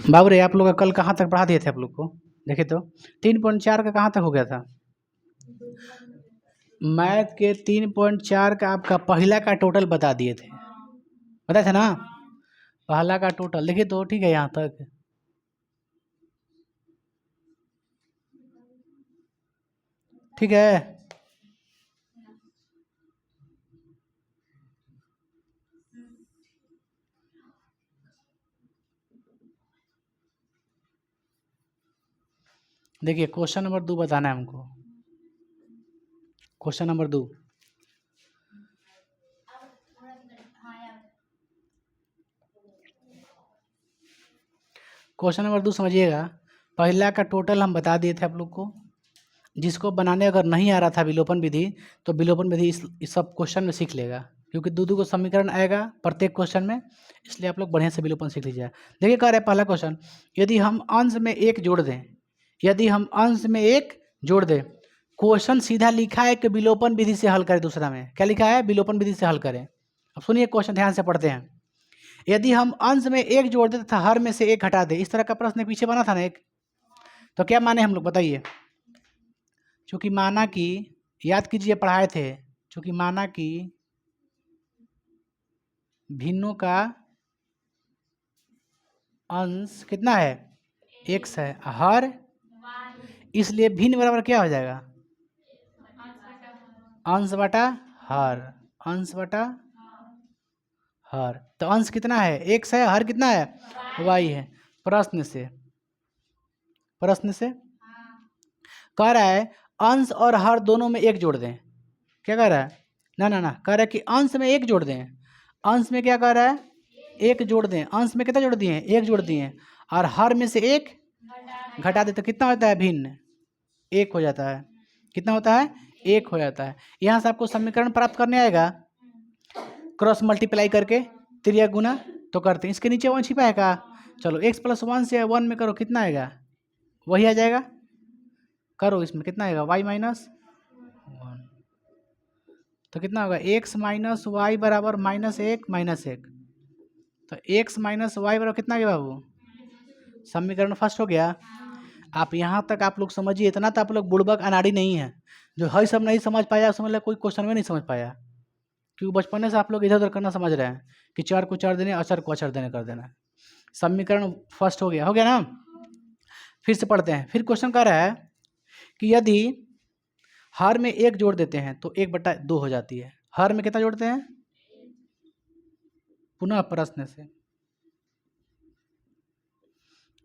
बाबू रे, आप लोग का कल कहाँ तक पढ़ा दिए थे आप लोग को? देखे तो 3.4 का कहाँ तक हो गया था? मैथ के 3.4 का आपका पहला का टोटल बता दिए थे, बताए थे ना? पहला का टोटल देखिए तो ठीक है यहाँ तक। ठीक है, देखिए क्वेश्चन नंबर 2 बताना है हमको। क्वेश्चन नंबर 2, क्वेश्चन नंबर 2 समझिएगा। पहला का टोटल हम बता दिए थे आप लोग को। जिसको बनाने अगर नहीं आ रहा था विलोपन विधि, तो विलोपन विधि इस सब क्वेश्चन में सीख लेगा, क्योंकि दो को समीकरण आएगा प्रत्येक क्वेश्चन में, इसलिए आप लोग बढ़िया से विलोपन सीख लीजिए। देखिए कह रहे हैं पहला क्वेश्चन, यदि हम अंश में एक जोड़ दें, यदि हम अंश में एक जोड़ दें, क्वेश्चन सीधा लिखा है कि विलोपन विधि से हल करें। दूसरा में क्या लिखा है? विलोपन विधि से हल करें। अब सुनिए क्वेश्चन ध्यान से पढ़ते हैं। यदि हम अंश में एक जोड़ दें तथा हर में से एक हटा दें, इस तरह का प्रश्न पीछे बना था ना एक, तो क्या माने हम लोग बताइए? चूंकि माना कि, याद कीजिए पढ़ाए थे, चूंकि माना कि भिन्नों का अंश कितना है? x है, हर, इसलिए भिन्न बराबर क्या हो जाएगा? अंश बटा हर, अंश बटा हर। तो अंश कितना है? x है, हर कितना है? y है। प्रश्न से, प्रश्न से कह रहा है अंश और हर दोनों में एक जोड़ दें। क्या कह रहा है? ना ना ना, कह रहा है कि अंश में एक जोड़ दें। अंश में क्या कह रहा है? एक जोड़ दें। अंश में कितना जोड़ दिए? एक जोड़ दिए। और हर में से एक घटा दे तो कितना होता है? भिन्न, एक हो जाता है। कितना होता है? एक हो जाता है। यहाँ से आपको समीकरण प्राप्त करने आएगा, क्रॉस मल्टीप्लाई करके त्रिया गुना तो करते हैं। इसके नीचे 1 छिपा है का? चलो x+1 से 1 में करो, कितना आएगा? वही आ जाएगा। करो, इसमें कितना आएगा? y-1, तो कितना होगा? x माइनस वाई बराबर -1 -1। तो x माइनस वाई बराबर कितना गया बाबू? समीकरण फर्स्ट हो गया। आप यहाँ तक आप लोग समझिए, इतना तो आप लोग बुड़बक अनाड़ी नहीं है जो है सब नहीं समझ पाया, समझ लिया कोई क्वेश्चन में नहीं समझ पाया, क्योंकि बचपन से आप लोग इधर उधर करना समझ रहे हैं कि चार को चार देने, अचर को अचर देने कर देना। समीकरण फर्स्ट हो गया ना? फिर से पढ़ते हैं। फिर क्वेश्चन कह रहा है कि यदि हर में एक जोड़ देते हैं तो 1/2 हो जाती है। हर में कितना जोड़ते हैं? पुनः प्रश्न से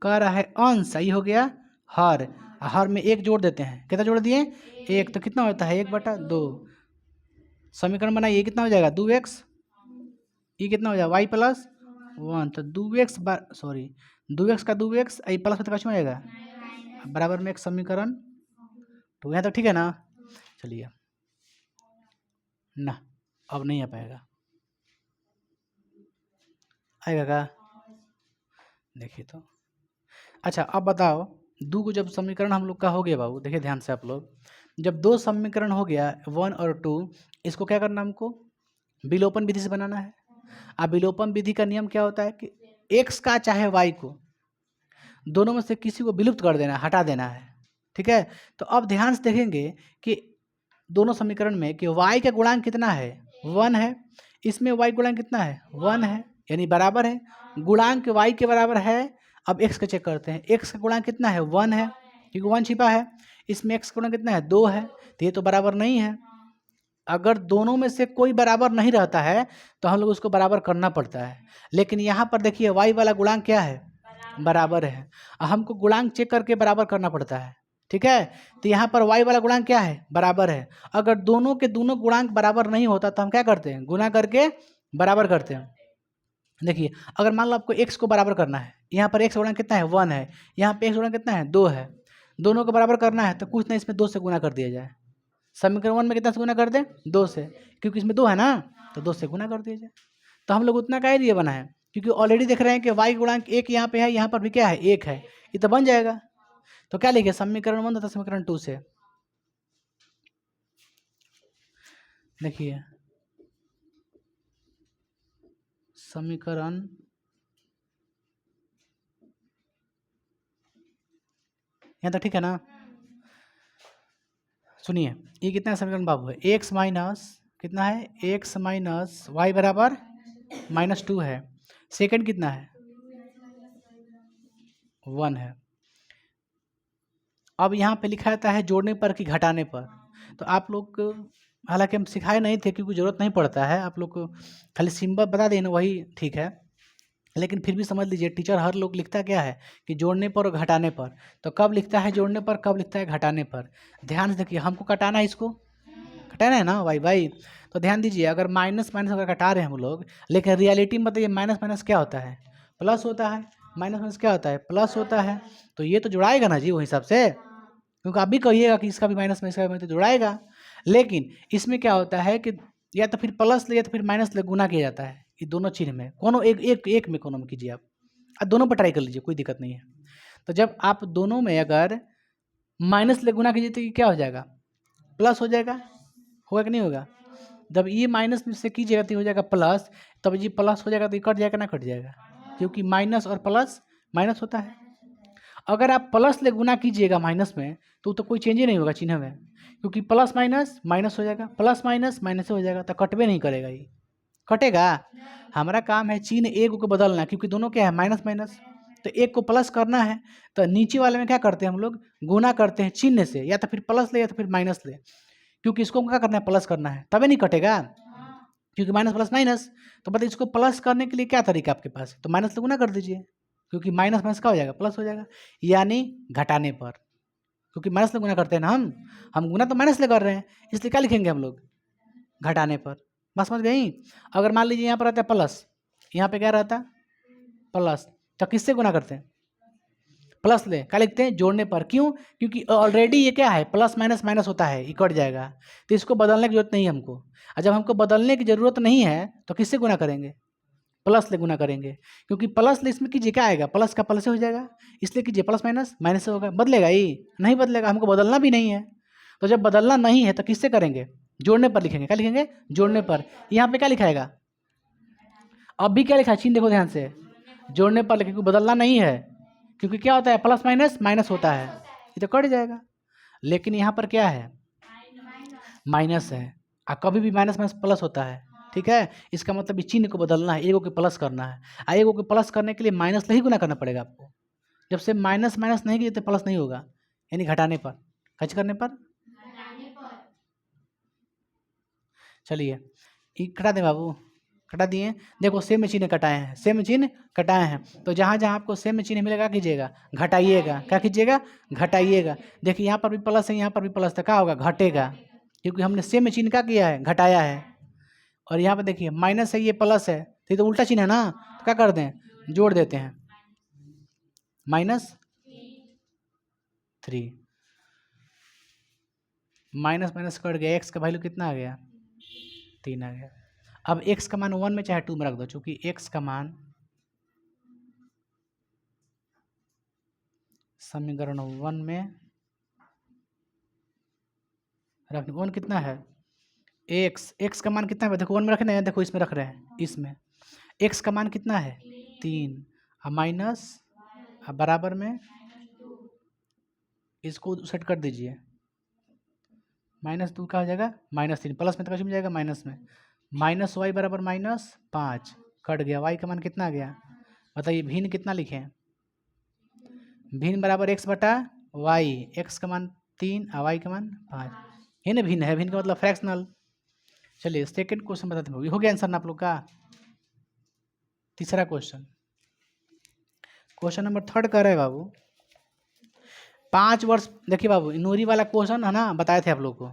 कह रहा है अंश, सही हो गया, हर, हर में एक जोड़ देते हैं। कितना जोड़ दिए? एक, तो कितना होता है? 1/2। समीकरण बनाइए, कितना हो जाएगा? 2x, ये कितना हो जाएगा? y+1, तो 2x सॉरी 2x का 2x प्लस में हो जाएगा बराबर में एक समीकरण। तो यहाँ तो ठीक है ना? चलिए ना, अब नहीं आ पाएगा, आएगा का? देखिए तो। अच्छा अब बताओ, दो को जब समीकरण हम लोग का हो गया बाबू, देखिए ध्यान से आप लोग, जब दो समीकरण हो गया 1 और 2, इसको क्या करना हमको? विलोपन विधि से बनाना है। अब विलोपन विधि का नियम क्या होता है कि x का चाहे y को, दोनों में से किसी को विलुप्त कर देना है, हटा देना है। ठीक है? तो अब ध्यान से देखेंगे कि दोनों समीकरण में कि y का गुणांक कितना है? 1 है। इसमें y गुणांक कितना है? 1 है, यानी बराबर है। गुणांक y के बराबर है। अब x का चेक करते हैं, x का गुणांक कितना है? 1 है, क्योंकि 1 छिपा है। इसमें x का गुणांक कितना है? 2 है, तो ये तो बराबर नहीं है। अगर दोनों में से कोई बराबर नहीं रहता है तो हम लोग उसको बराबर करना पड़ता है। लेकिन यहाँ पर देखिए y वाला गुणांक क्या है? बराबर है। हमको गुणांक चेक करके बराबर करना पड़ता है। ठीक है? तो यहाँ पर y वाला गुणांक क्या है? बराबर है। अगर दोनों के दोनों गुणांक बराबर नहीं होता तो हम क्या करते हैं? गुना करके बराबर करते हैं। देखिए अगर मान लो आपको x को बराबर करना है, यहाँ पर x गुणांक कितना है? 1 है, यहाँ पे x गुणांक कितना है? 2 है। दोनों को बराबर करना है तो कुछ नहीं, इसमें 2 से गुना कर दिया जाए। समीकरण 1 में कितना से गुना कर दें? 2 से, क्योंकि इसमें 2 है ना, तो 2 से गुना कर दिया जाए। तो हम लोग उतना का ही लिए बना है, क्योंकि ऑलरेडी देख रहे हैं कि y गुणांक 1 यहाँ पे है, यहाँ पर भी क्या है? 1 है, ये तो बन जाएगा। तो क्या लिखे? समीकरण 1 तथा समीकरण 2 से। देखिए समीकरण यहाँ तक ठीक है ना? सुनिए, ये कितना समीकरण बाबू है? एक्स माइनस कितना है? एक्स माइनस वाई बराबर -2 है। सेकंड कितना है? 1 है। अब यहाँ पे लिखा रहता है जोड़ने पर कि घटाने पर। तो आप लोग को हालांकि हम सिखाए नहीं थे क्योंकि ज़रूरत नहीं पड़ता है, आप लोग को खाली सिंबल बता देना वही ठीक है, लेकिन फिर भी समझ लीजिए टीचर हर लोग लिखता क्या है कि जोड़ने पर और घटाने पर। तो कब लिखता है जोड़ने पर, कब लिखता है घटाने पर? ध्यान से देखिए, हमको घटाना है, इसको घटाना है ना भाई भाई। तो ध्यान दीजिए, अगर माइनस माइनस अगर घटा रहे हैं हम लोग, लेकिन रियलिटी में बताइए माइनस माइनस क्या होता है? प्लस होता है। माइनस माइनस क्या होता है? प्लस होता है। तो ये तो जुड़ाएगा ना जी वो हिसाब से, क्योंकि आप भी कहिएगा कि इसका भी माइनस में इसका भी तो जुड़ाएगा। लेकिन इसमें क्या होता है कि या तो फिर प्लस ले या तो फिर माइनस ले गुना किया जाता है। ये दोनों चिन्ह में कोनो एक में कोनो में कीजिए आप दोनों पर ट्राई कर लीजिए, कोई दिक्कत नहीं है। तो जब आप दोनों में अगर माइनस ले गुना कीजिए तो ये क्या हो जाएगा? प्लस हो जाएगा। होगा कि नहीं होगा? जब ये माइनस में से कीजिएगा तो हो जाएगा प्लस, तब ये प्लस हो जाएगा तो ये कट जाएगा ना कट जाएगा, क्योंकि माइनस और प्लस माइनस होता है। अगर आप प्लस ले गुना कीजिएगा माइनस में तो कोई चेंज ही नहीं होगा चिन्ह में, क्योंकि प्लस माइनस माइनस हो जाएगा, प्लस माइनस माइनस हो जाएगा, तो कटवे नहीं करेगा। ये कटेगा? हमारा काम है चिन्ह एक को बदलना, क्योंकि दोनों क्या है? Minus minus. तो एक को प्लस करना है तो नीचे वाले में क्या करते हैं हम लोग? गुना करते हैं चिन्ह से, या तो फिर प्लस ले या तो फिर माइनस ले, क्योंकि इसको क्या करना है? प्लस करना है, तभी नहीं कटेगा, क्योंकि माइनस प्लस माइनस। तो बताइए इसको प्लस करने के लिए क्या तरीका आपके पास है? तो माइनस से गुना कर दीजिए, क्योंकि माइनस माइनस क्या हो जाएगा? प्लस हो जाएगा। यानी घटाने पर, क्योंकि माइनस से गुना करते हैं ना हम गुना तो माइनस ले कर रहे हैं, इसलिए क्या लिखेंगे हम लोग? घटाने पर। बस समझ गई? अगर मान लीजिए यहाँ पर रहता है प्लस, यहाँ पे क्या रहता है? प्लस, तो किससे गुना करते हैं? प्लस ले क्या लिखते हैं? जोड़ने पर। क्यों? क्योंकि ऑलरेडी ये क्या है? प्लस माइनस माइनस होता है, ये कट जाएगा, तो इसको बदलने की जरूरत नहीं है हमको। और जब हमको बदलने की जरूरत नहीं है तो किससे गुना करेंगे? प्लस ले गुना करेंगे, क्योंकि प्लस ले इसमें कीजिए क्या आएगा? प्लस का प्लस से हो जाएगा, इसलिए कीजिए प्लस माइनस माइनस से होगा। बदलेगा? ये नहीं बदलेगा, हमको बदलना भी नहीं है। तो जब बदलना नहीं है तो किससे करेंगे? जोड़ने पर लिखेंगे। क्या लिखेंगे? जोड़ने पर। यहाँ पे क्या लिखाएगा? अब भी क्या लिखा है? चिन्ह देखो ध्यान से, जोड़ने पर लिखे, क्योंकि बदलना नहीं है, क्योंकि क्या होता है? प्लस माइनस माइनस होता है, ये तो कट जाएगा। लेकिन यहाँ पर क्या है? माइनस है, और कभी भी माइनस माइनस प्लस होता है, ठीक है? इसका मतलब इस चिन्ह को बदलना है, एगो के प्लस करना है, और एगो के प्लस करने के लिए माइनस ही गुना करना पड़ेगा आपको। जब से माइनस माइनस नहीं कीजिए तो प्लस नहीं होगा, यानी घटाने पर। कैसे करने पर? चलिए ये घटा दें बाबू, घटा दिए। देखो सेम में चिन्ह कटाए हैं, सेम चिन्ह कटाए हैं, तो जहाँ जहाँ आपको सेम चिन्ह मिलेगा कीजिएगा? घटाइएगा। क्या कीजिएगा? घटाइएगा। देखिए यहाँ पर भी प्लस है, यहाँ पर भी प्लस, तो क्या होगा? घटेगा, क्योंकि हमने सेम चिन्ह क्या किया है? घटाया है। और यहाँ पर देखिए माइनस है, ये प्लस है, तो ये तो उल्टा चिन्ह है ना, तो क्या कर दें? जोड़ देते हैं, -3। माइनस माइनस कट गया, एक्स का वैल्यू कितना आ गया? 3 आ गया। अब x का मान 1 में चाहे 2 में रख दो, चूंकि x का मान समीकरण 1 में रखने, 1 कितना है? x का मान कितना है? देखो 1 में रखना है, देखो इसमें रख रहे हैं, इसमें x का मान कितना है? 3, अब माइनस, अब बराबर में इसको सेट कर दीजिए, -2 का हो जाएगा -3, प्लस में तो मिल जाएगा माइनस में, -y बराबर -5, कट गया। y का मान कितना आ गया? बताइए भिन्न कितना लिखें? भिन्न बराबर x बटा y, x का मान 3 और y का मान 5, है ना? भिन्न है, भिन्न का मतलब फ्रैक्शनल। चलिए सेकंड क्वेश्चन बताते हैं, हो गया आंसर ना आप लोग का? तीसरा क्वेश्चन, क्वेश्चन नंबर 3 कह रहे हैं बाबू, 5 वर्ष, देखिए बाबू नूरी वाला क्वेश्चन है ना, बताए थे आप लोग को।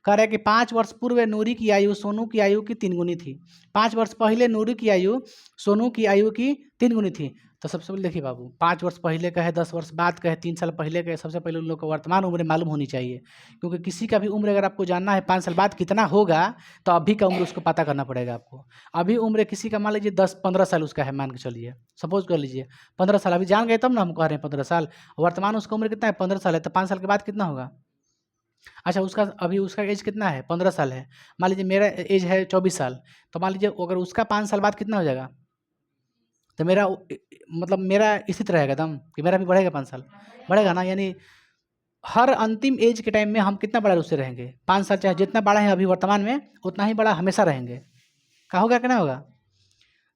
कह रहे हैं कि 5 वर्ष पूर्व नूरी की आयु सोनू की आयु की 3 गुनी थी। 5 वर्ष पहले नूरी की आयु सोनू की आयु की 3 गुनी थी। तो सबसे पहले देखिए बाबू, 5 वर्ष पहले का है, 10 वर्ष बाद का है, 3 साल पहले का है, सबसे पहले उन लोग को वर्तमान उम्र मालूम होनी चाहिए, क्योंकि किसी का भी उम्र अगर आपको जानना है 5 साल बाद कितना होगा, तो अभी का उम्र उसको पता करना पड़ेगा आपको। अभी उम्र किसी का मान लीजिए 10-15 साल उसका है, मान के चलिए, सपोज कर लीजिए 15 साल, अभी जान गए तब ना हम कह रहे हैं 15 साल, वर्तमान उसका उम्र कितना है? 15 साल है, तो 5 साल के बाद कितना होगा? अच्छा उसका अभी उसका एज कितना है? 15 साल है। मान लीजिए मेरा एज है 24 साल, तो मान लीजिए अगर उसका 5 साल बाद कितना हो जाएगा, तो मेरा मतलब मेरा इसी तरह रहेगा एकदम, कि मेरा भी बढ़ेगा 5 साल, बढ़ेगा ना, यानी हर अंतिम एज के टाइम में हम कितना बड़ा उससे रहेंगे, 5 साल, चाहे जितना बड़ा है अभी वर्तमान में उतना ही बड़ा हमेशा रहेंगे। क्या होगा क्या नहीं होगा?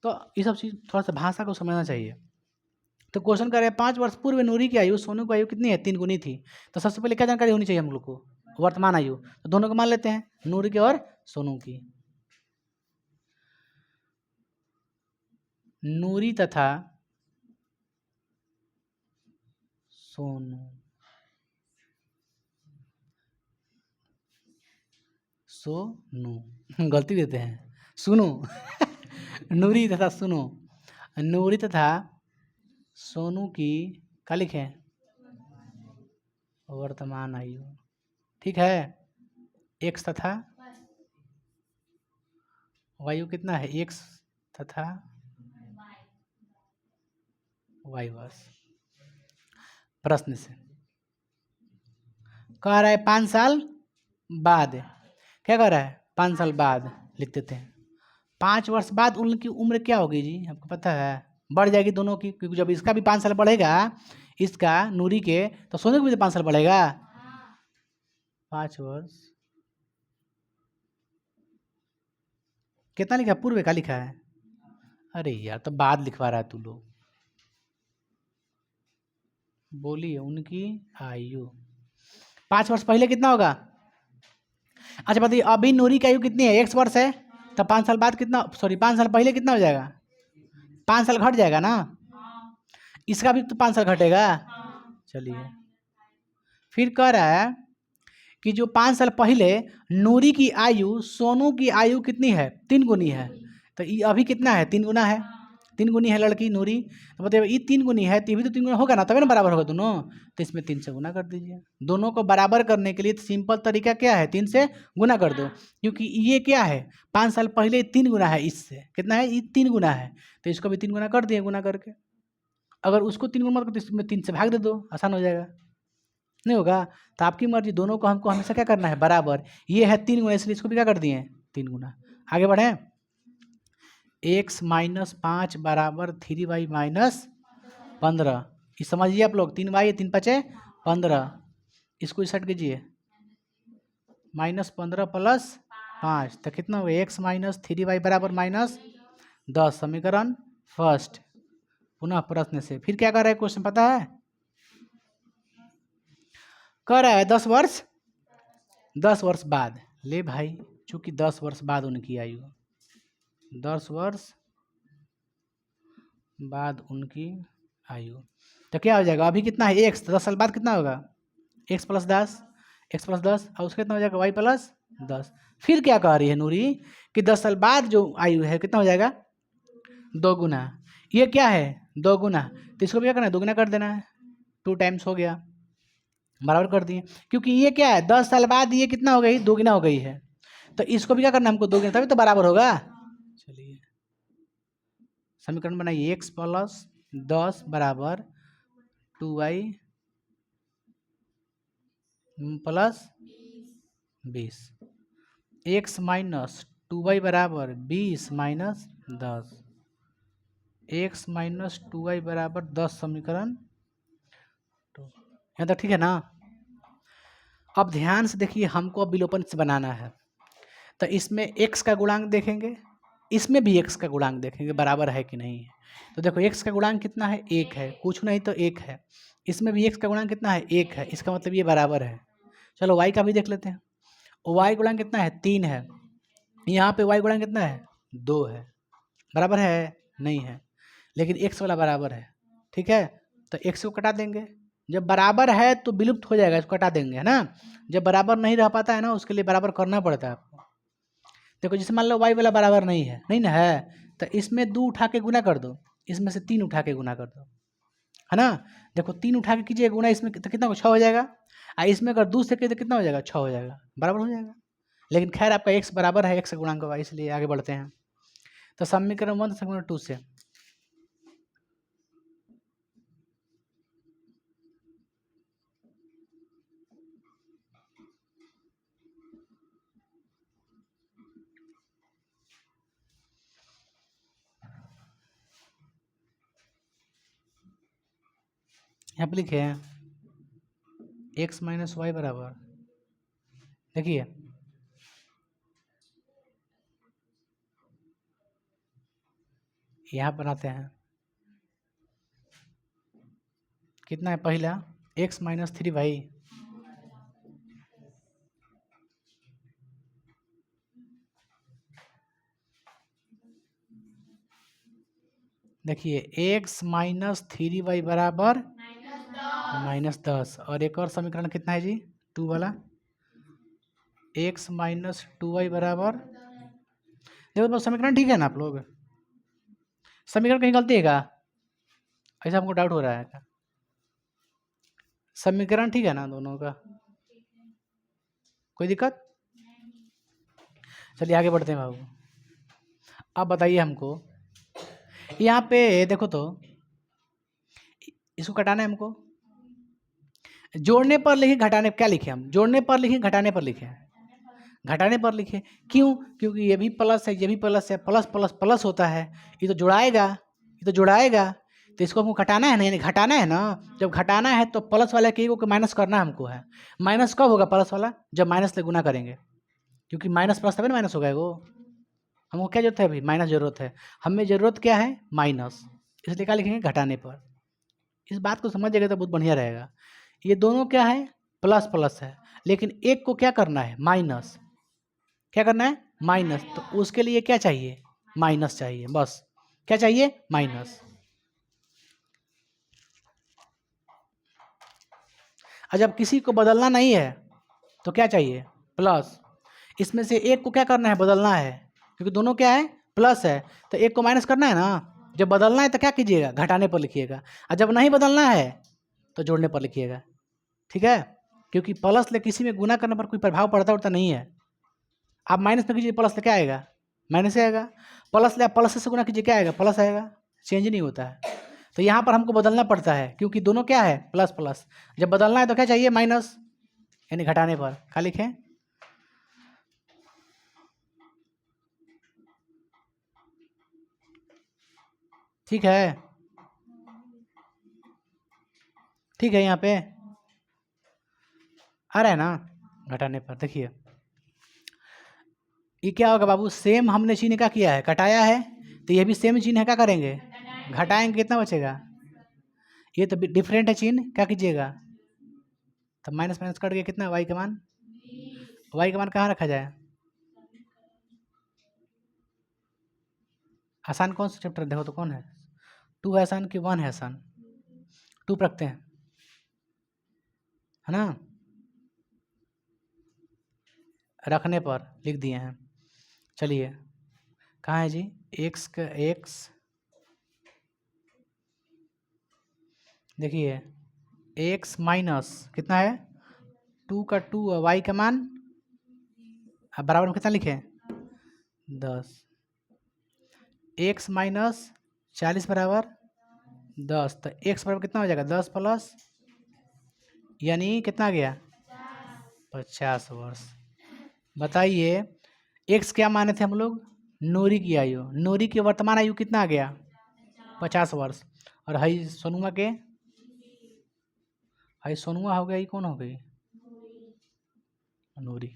तो ये सब चीज़ थोड़ा सा भाषा को समझना चाहिए। तो क्वेश्चन कर रहे हैं 5 वर्ष पूर्व नूरी की आयु सोनू की आयु कितनी है, 3 गुनी थी। तो सबसे पहले क्या जानकारी होनी चाहिए हम लोग को, वर्तमान आयु। तो दोनों को मान लेते हैं, नूरी की और सोनू की। नूरी तथा सोनू, सोनू गलती देते हैं, सुनो नूरी तथा सुनो, नूरी तथा सोनू की क्या लिखे, वर्तमान आयु। ठीक है, एक्स तथा वायु कितना है, एक्स तथा वाई बस। प्रश्न से कह रहा है 5 साल बाद, क्या कह रहा है 5 साल बाद लिख देते हैं। 5 वर्ष बाद उनकी उम्र क्या होगी जी, आपको पता है, बढ़ जाएगी दोनों की, क्योंकि जब इसका भी 5 साल बढ़ेगा, इसका नूरी के, तो सोनू का भी 5 साल बढ़ेगा। 5 वर्ष कितना लिखा है, पूर्व का लिखा है, अरे यार तो बाद लिखवा रहा है तू लोग, बोलिए उनकी आयु 5 वर्ष पहले कितना होगा। अच्छा बताइए, अभी नूरी की आयु कितनी है, 1 वर्ष है, तो 5 साल बाद कितना, सॉरी 5 साल पहले कितना हो जाएगा, 5 साल घट जाएगा ना, इसका भी तो 5 साल घटेगा। चलिए, फिर कह रहा है कि जो 5 साल पहले नूरी की आयु सोनू की आयु कितनी है, 3 गुनी है। तो ये अभी कितना है, 3 गुना है, 3 गुनी है लड़की नूरी। तो बताइए ये 3 गुनी है, तो ये भी तो 3 गुना होगा ना, तभी ना बराबर होगा दोनों। तो इसमें 3 से गुना कर दीजिए। दोनों को बराबर करने के लिए सिंपल तरीका क्या है, 3 से गुना कर दो, क्योंकि ये क्या है 5 साल पहले 3 गुना है, इससे कितना है, ये 3 गुना है, तो इसको भी 3 गुना कर दिए गुना करके। अगर उसको 3 गुना तो इसमें 3 से भाग दे दो, आसान हो जाएगा। नहीं होगा तो आपकी मर्जी, दोनों को हमको हमेशा क्या करना है, बराबर। ये है 3 गुना, इसलिए इसको भी क्या कर दिए 3 गुना। आगे बढ़े, x-5 बराबर 3y-15। ये समझिए आप लोग, 3y 3×5 = 15, इसको सेट कीजिए, -15 + 5 तो कितना हुआ, x-3y बराबर -10। समीकरण फर्स्ट। पुनः प्रश्न से फिर क्या कर रहा है क्वेश्चन पता है, कर रहा है 10 वर्ष, 10 वर्ष बाद ले भाई, चूंकि 10 वर्ष बाद उनकी आयु, 10 वर्ष बाद उनकी आयु, तो क्या हो जाएगा, अभी कितना है एक्स, तो 10 साल बाद कितना होगा, x+10, x+10 और उसका कितना हो जाएगा y+10। फिर क्या कह रही है नूरी कि 10 साल बाद जो आयु है कितना हो जाएगा, 2 गुना। ये क्या है 2 गुना, तो इसको भी क्या करना है, 2 गुना कर देना है, 2 टाइम्स हो गया, बराबर कर दिए। क्योंकि ये क्या है 10 साल बाद ये कितना हो गई, 2 गुना हो गई है, तो इसको भी क्या करना है हमको 2 गुना, तभी तो बराबर होगा। चलिए समीकरण बनाइए, x+10 बराबर 2y + 20, x-2y बराबर 20 - 10, x-2y बराबर 10। समीकरण 2, यहाँ तक ठीक है ना। अब ध्यान से देखिए, हमको अब विलोपन से बनाना है, तो इसमें x का गुणांक देखेंगे, इसमें भी x का गुणांक देखेंगे बराबर है कि नहीं है। तो देखो x का गुणांक कितना है, 1 है, कुछ नहीं तो 1 है, इसमें भी x का गुणांक कितना है, 1 है, इसका मतलब ये बराबर है। चलो y का भी देख लेते हैं, y गुणांक कितना है, 3 है, यहाँ पे y गुणांक कितना है, 2 है, बराबर है नहीं है, लेकिन x वाला बराबर है। ठीक है, तो x को कटा देंगे, जब बराबर है तो विलुप्त हो जाएगा, इसको कटा देंगे है ना। जब बराबर नहीं रह पाता है ना, उसके लिए बराबर करना पड़ता है आपको। देखो जैसे मान लो y वाला बराबर नहीं है, नहीं ना है, तो इसमें 2 उठा के गुना कर दो, इसमें से 3 उठा के गुना कर दो, है ना। देखो 3 उठा के कीजिए गुना, इसमें तो कितना 6 हो जाएगा, इसमें अगर 2 से कीजिए तो कितना हो जाएगा, 6 हो जाएगा, बराबर हो जाएगा। लेकिन खैर आपका x बराबर है x गुणांक का, इसलिए आगे बढ़ते हैं। तो समीकरण 1 समीकरण 2 से यहाँ पे लिखे हैं एक्स माइनस वाई बराबर, देखिए यहाँ बनाते हैं, कितना है पहला एक्स माइनस 3y, देखिए एक्स माइनस 3y बराबर -10, और एक और समीकरण कितना है जी 2 वाला, एक्स माइनस 2y बराबर, देखो तो समीकरण ठीक है ना आप लोग, समीकरण कहीं गलती है क्या, ऐसा हमको डाउट हो रहा है क्या, समीकरण ठीक है ना दोनों का, कोई दिक्कत, चलिए आगे बढ़ते हैं बाबू। अब बताइए हमको यहाँ पे देखो तो, इसको घटाना है हमको, जोड़ने पर लिखे घटाने क्या लिखे, हम जोड़ने पर लिखे घटाने पर लिखे, घटाने पर लिखे, क्यों, क्योंकि ये भी प्लस है ये भी प्लस है, प्लस प्लस प्लस होता है, ये तो जुड़ाएगा, ये तो जुड़ाएगा, तो इसको हमको घटाना है ना, यानी घटाना है ना, जब घटाना है तो प्लस वाले के को माइनस करना हमको है, माइनस कब होगा प्लस वाला, जब माइनस से गुना करेंगे, क्योंकि माइनस प्लस तभी ना माइनस होगा वो, हमको क्या जरूरत है अभी, माइनस जरूरत है, हमें जरूरत क्या है माइनस, इसलिए क्या लिखेंगे घटाने पर, इस बात को समझिएगा तो बहुत बढ़िया रहेगा, ये दोनों क्या है प्लस प्लस है, लेकिन एक को क्या करना है माइनस, क्या करना है माइनस, तो उसके लिए क्या चाहिए माइनस चाहिए, बस क्या चाहिए माइनस, और जब किसी को बदलना नहीं है तो क्या चाहिए प्लस, इसमें से एक को क्या करना है बदलना है, क्योंकि दोनों क्या है प्लस है, तो एक को माइनस करना है ना, जब बदलना है तो क्या कीजिएगा घटाने पर लिखिएगा, और जब नहीं बदलना है तो जोड़ने पर लिखिएगा, ठीक है, क्योंकि प्लस ले किसी में गुना करने पर कोई प्रभाव पड़ता उड़ता नहीं है, आप माइनस में कीजिए प्लस ले क्या आएगा माइनस से आएगा, प्लस ले आप प्लस से गुना कीजिए क्या आएगा प्लस आएगा, चेंज नहीं होता है, तो यहाँ पर हमको बदलना पड़ता है क्योंकि दोनों क्या है प्लस प्लस, जब बदलना है तो क्या चाहिए माइनस, यानी घटाने पर क्या लिखें, ठीक है, ठीक है, यहाँ पे आ रहा है ना, घटाने पर देखिए ये क्या होगा बाबू, सेम हमने चिन्ह क्या किया है घटाया है, तो ये भी सेम चिन्ह है, क्या करेंगे घटाएंगे, कितना बचेगा, ये तो डिफरेंट है चिन्ह, क्या कीजिएगा, तो माइनस माइनस कट गया, कितना वाई का मान, वाई का मान कहाँ रखा जाए, आसान कौन सा चैप्टर देखो तो कौन है, 2 है आसान कि 1 है आसान, 2 रखते हैं है ना, रखने पर लिख दिए हैं, चलिए कहाँ है जी एक्स का एक्स, देखिए एक्स माइनस कितना है 2 का 2, वाई का मान अब बराबर में कितना लिखे 10, एक्स माइनस 40 बराबर 10, तो एक्स बराबर कितना हो जाएगा 10 प्लस, यानी कितना आ गया 50 वर्ष, बताइए एक्स क्या माने थे हम लोग नूरी की आयु, नूरी की वर्तमान आयु कितना आ गया 50 वर्ष, और हई सोनुआ के, हई सोनुआ हो गया, ये कौन हो गई नूरी,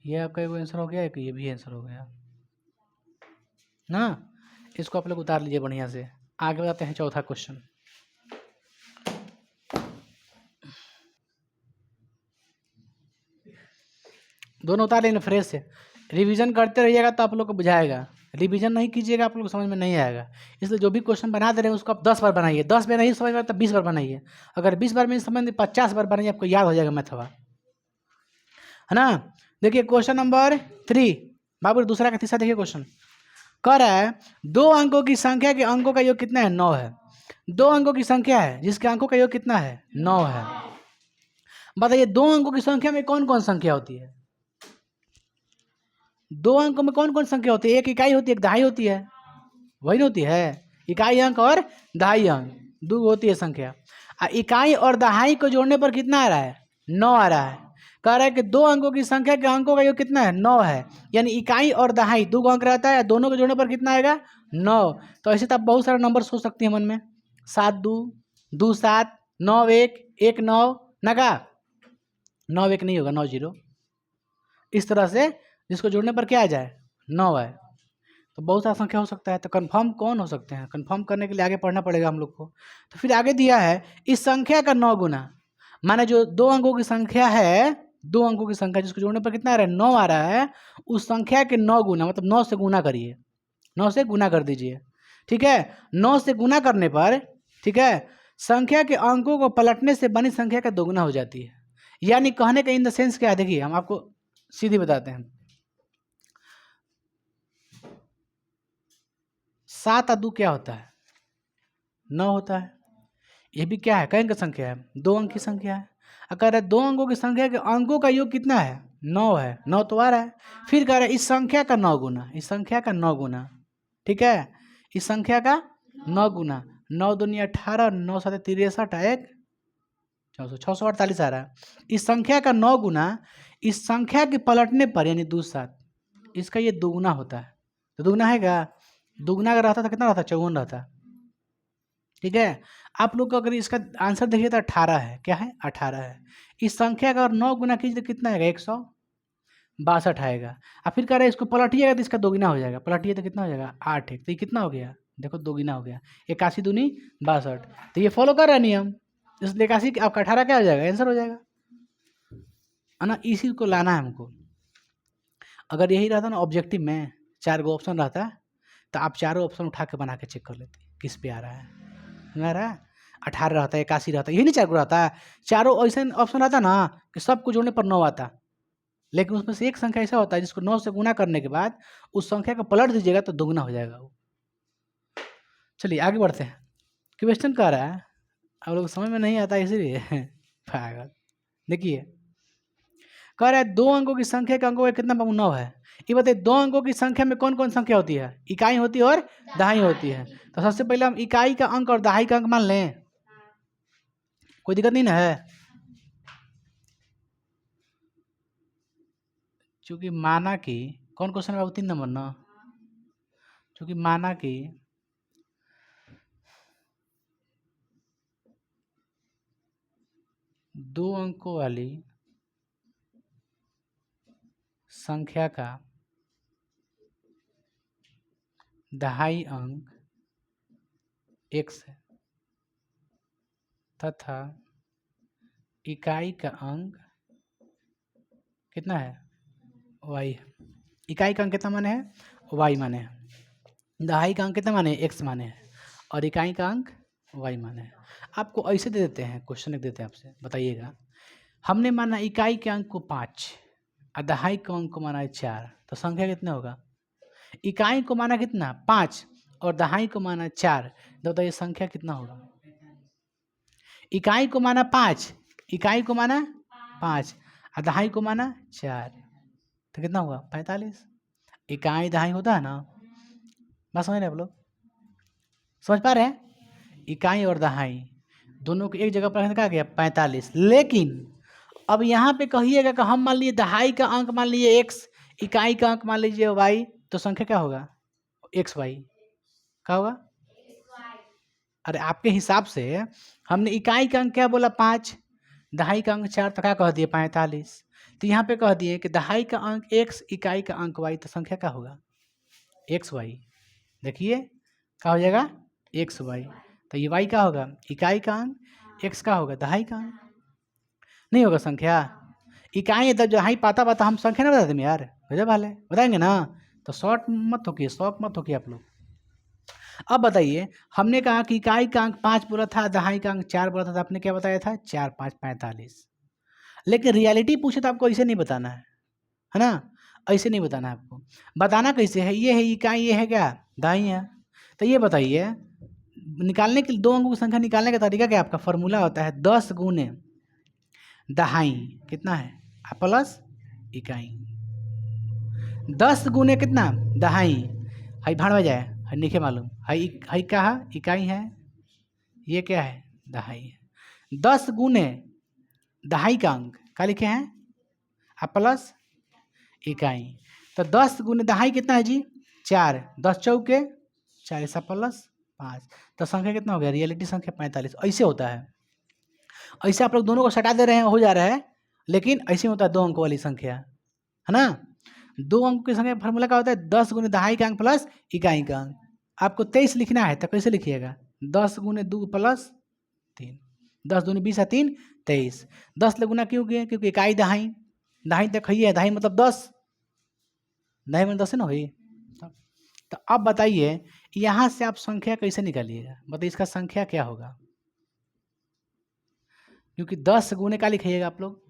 ये आपका वो आंसर हो गया है कि ये भी आंसर हो गया ना, इसको आप लोग उतार लीजिए बढ़िया से, आगे बढ़ाते हैं चौथा क्वेश्चन, दोनों उतार लेंगे फ्रेश से, रिवीजन करते रहिएगा तो आप लोग को बुझाएगा, रिवीजन नहीं कीजिएगा आप लोग को समझ में नहीं आएगा, इसलिए जो भी क्वेश्चन बना दे रहे हैं उसको आप 10 बार बनाइए, 10 बार नहीं समझ में तो 20 बार बनाइए, अगर 20 बार में नहीं समझ में 50 बार बनाइए, आपको याद हो जाएगा मैथवा, है ना। देखिए क्वेश्चन नंबर 3 बाबू, दूसरा का तीसरा देखिए क्वेश्चन, कह रहा है 2 अंकों की संख्या के अंकों का योग कितना है 9 है, 2 अंकों की संख्या है जिसके अंकों का योग कितना है 9 है, बताइए 2 अंकों की संख्या में कौन कौन संख्या होती है, 2 अंकों में कौन कौन संख्या होती है, एक इकाई होती है एक दहाई होती है, वही नहीं होती है, इकाई अंक और दहाई अंक 2 होती है संख्या, इकाई और दहाई को जोड़ने पर कितना आ रहा है 9 आ रहा है, कह रहा है कि 2 अंकों की संख्या के अंकों का योग कितना है 9 है, यानी इकाई और दहाई 2 अंक रहता है, दोनों को जोड़ने पर कितना आएगा 9, तो ऐसे तो आप बहुत सारे नंबर सोच सकते हैं मन में, 7 2 2 7 9 1 1 9 नगा, 9 1 नहीं होगा, 9 0। इस तरह से जिसको जोड़ने पर क्या आ जाए, 9 आए। तो बहुत सारा संख्या हो सकता है। तो कन्फर्म कौन हो सकते हैं, कन्फर्म करने के लिए आगे पढ़ना पड़ेगा हम लोग को। तो फिर आगे दिया है इस संख्या का 9 गुना, माने जो 2 अंकों की संख्या है, 2 अंकों की संख्या जिसको जोड़ने पर कितना आ रहा है, 9 आ रहा है, उस संख्या के 9 गुना, मतलब 9 से गुना करिए, 9 से गुना कर दीजिए। ठीक है, 9 से गुना करने पर, ठीक है, संख्या के अंकों को पलटने से बनी संख्या का दोगुना हो जाती है। यानी कहने का इन द सेंस क्या है, देखिए हम आपको सीधी बताते हैं। 7 और 2 क्या होता है, 9 होता है। ये भी क्या है, कई अंक संख्या है, 2 अंक की संख्या है। अगर 2 अंकों की संख्या के अंकों का योग कितना है, 9 है, 9 तो आ रहा है। फिर कह रहा है इस संख्या का 9 गुना, इस संख्या का 9 गुना, ठीक है, इस संख्या का 9 गुना, 9 दूनी 18, 9 7 63, 1 400, 648 आ रहा है। इस संख्या का 9 गुना इस संख्या के पलटने पर, यानी 2 7, इसका ये दोगुना होता है। तो दोगुना है क्या, दोगुना अगर रहता तो कितना रहता, 54 रहता। ठीक है, आप लोग को अगर इसका आंसर देखिए तो 18 है, क्या है, 18 है। इस संख्या का अगर 9 गुना कीजिए तो कितना आएगा, 162 आएगा। और फिर कह रहे हैं इसको पलटिएगा तो इसका दोगुना हो जाएगा, पलटिए तो कितना हो जाएगा, 8 है। तो ये कितना हो गया, देखो दोगुना हो गया, 81 दूनी 62। तो ये फॉलो कर रहा है नियम, इसलिए 81 आपका 18 क्या हो जाएगा, आंसर हो जाएगा, है ना। इसी को लाना है हमको। अगर यही रहता ना ऑब्जेक्टिव में 4 गो ऑप्शन रहता, तो आप चारों ऑप्शन उठा के बना के चेक कर लेते किस पे आ रहा है, आ रहा है 18 रहता है, 81 रहता है, यही नहीं 4 गो रहता है। चारों ऐसे ऑप्शन रहता ना कि सबको जोड़ने पर 9 आता, लेकिन उसमें से एक संख्या ऐसा होता है जिसको 9 से गुना करने के बाद उस संख्या को पलट दीजिएगा तो दोगुना हो जाएगा वो। चलिए आगे बढ़ते हैं। क्वेश्चन कह रहा है, आप लोग समझ में नहीं आता इसीलिए पागल। देखिए कह रहा है 2 अंकों की संख्या के अंकों का कितना 9 है। ये बताइए 2 अंकों की संख्या में कौन कौन संख्या होती है, इकाई होती है और दहाई होती है। तो सबसे पहले हम इकाई का अंक और दहाई का अंक मान लें, कोई दिक्कत नहीं ना है। चूंकि माना कि कौन क्वेश्चन है 3 नंबर ना, चूंकि माना कि 2 अंकों वाली संख्या का दहाई अंक x है तथा इकाई का अंक कितना है, y है। इकाई का अंक कितना माने है, y माने है। दहाई का अंक कितना माने, x माने है, और इकाई का अंक y माने है। आपको ऐसे दे देते हैं, क्वेश्चन एक देते हैं आपसे, बताइएगा। हमने माना इकाई के अंक को 5 और दहाई के अंक को माना है 4, तो संख्या कितना होगा। इकाई को माना कितना 5 और दहाई को माना 4, तो बताइए संख्या कितना होगा। इकाई को माना 5, इकाई को माना 5 और दहाई को माना 4, तो कितना हुआ 45। इकाई दहाई होता है ना, बस समझ रहे आप लोग, समझ पा रहे हैं। इकाई और दहाई दोनों को एक जगह पर कहा गया 45। लेकिन अब यहाँ पे कहिएगा कि हम मान लीजिए दहाई का अंक मान लीजिए x, इकाई का अंक मान लीजिए y, तो संख्या क्या होगा, एक्स वाई, क्या होगा। अरे आपके हिसाब से हमने इकाई का अंक क्या बोला 5, दहाई का अंक 4, तो क्या कह दिए 45। तो यहाँ पे कह दिए कि दहाई का अंक x, इकाई का अंक y, तो संख्या क्या होगा एक्स वाई। देखिए क्या हो जाएगा एक्स वाई। तो ये y क्या होगा, इकाई का अंक, x का होगा दहाई का अंक, नहीं होगा संख्या। इकाई तो दहाई पाता पाता हम संख्या ना बता दें यार, गजब वाले बताएंगे ना। तो शॉर्ट मत होकिए, शॉर्ट मत होकिए आप लोग। अब बताइए, हमने कहा कि इकाई का अंक 5 बोला था, दहाई का अंक 4 बोला था, तो आपने क्या बताया था 4 5 45। लेकिन रियलिटी पूछे तो आपको ऐसे नहीं बताना है ना, ऐसे नहीं बताना है आपको। बताना कैसे है, ये है इकाई, ये है क्या दहाई है। तो ये बताइए निकालने के लिए 2 अंकों की संख्या निकालने का तरीका क्या, आपका फॉर्मूला होता है 10 गुने दहाई कितना है प्लस इकाई, 10 गुने कितना दहाई, हाई भाड़ में जाए, हाई नीचे मालूम, हाई क्या है इकाई है, ये क्या है दहाई है। 10 गुने दहाई का अंक क्या लिखे हैं प्लस इकाई। तो 10 गुने दहाई कितना है जी 4, 10 चौके 4 ऐसा प्लस 5, तो संख्या कितना हो गया, रियलिटी संख्या 45। ऐसे होता है, ऐसे आप लोग दोनों को सटा दे रहे हैं हो जा रहा है, लेकिन ऐसे होता है 2 अंकों वाली संख्या, है ना। 2 अंकों की संख्या फार्मूला क्या होता है? 10 गुने दहाई का अंक प्लस इकाई का अंक। आपको 23 लिखना है तो कैसे लिखिएगा? 10 गुने 2 प्लस 3, 10 दूनी 20 है 3 23। 10 ले गुना क्यों किए? क्योंकि इकाई दहाई, दहाई तक है, दहाई मतलब 10, दहाई मतलब 10 है ना भाई। तो अब बताइए यहाँ से आप संख्या कैसे निकालिएगा? बताइए इसका संख्या क्या होगा? क्योंकि 10 गुने का लिखिएगा आप लोग,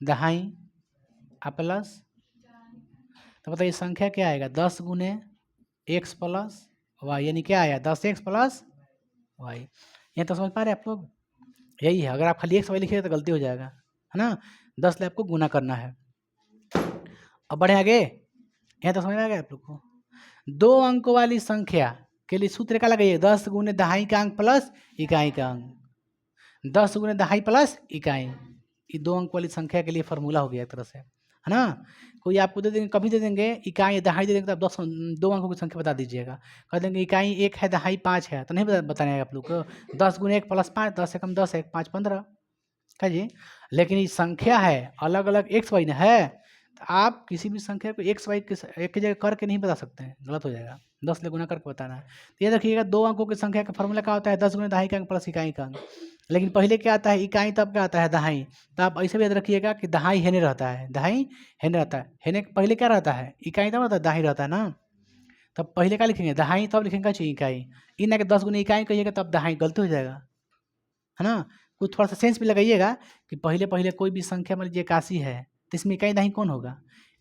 दहाई प्लस, तो बताइए संख्या क्या आएगा? 10 गुने एक्स प्लस वाई, यानी क्या आया? 10x plus Y. यहाँ तो समझ पा रहे हैं आप लोग? यही है। अगर आप खाली एक्स वाई लिखिएगा तो गलती हो जाएगा, है ना। 10 ले आपको गुना करना है। अब बढ़े आगे। यहाँ तो समझ में आ गया आप लोग को? 2 अंक वाली संख्या के लिए सूत्र क्या लगाइए? 10 गुने दहाई का अंक प्लस इकाई का अंक, 10 गुने दहाई प्लस इकाई। ये 2 अंक वाली संख्या के लिए फार्मूला हो गया एक तरह से, है ना। कोई आपको दे देंगे, कभी दे देंगे इकाई दहाई दे देंगे तो आप 2 अंकों की संख्या बता दीजिएगा। कह देंगे इकाई 1 है दहाई 5 है तो नहीं बताने आप लोग को। 10 गुने 1 प्लस 5, 10 से कम 10 है, 5 15 है जी। लेकिन ये संख्या है अलग अलग एक्स वाई है, तो आप किसी भी संख्या को एक्स वाई एक जगह करके नहीं बता सकते हैं, गलत हो जाएगा। 10 ले गुना करके बताना है। तो ये देखिएगा 2 अंकों की संख्या का फॉर्मूला क्या होता है? 10 गुने दहाई का अंक प्लस इकाई का अंक। लेकिन पहले क्या आता है? इकाई, तब क्या आता है? दहाई। तो आप ऐसे भी याद रखिएगा कि दहाई हेने रहता है, दहाई हेने रहता है। हेने पहले क्या रहता है? इकाई, तब रहता है दहाई रहता है ना। तब पहले क्या लिखेंगे? दहाई, तब लिखेंगे चाहिए इकाई। इन ना कि 10 गुने इकाई कहिएगा तब दहाई, गलती हो जाएगा, है ना। कुछ थोड़ा सा सेंस भी लगाइएगा कि पहले पहले कोई भी संख्या मान लीजिए 81 है तो इसमें इकाई दहाई कौन होगा?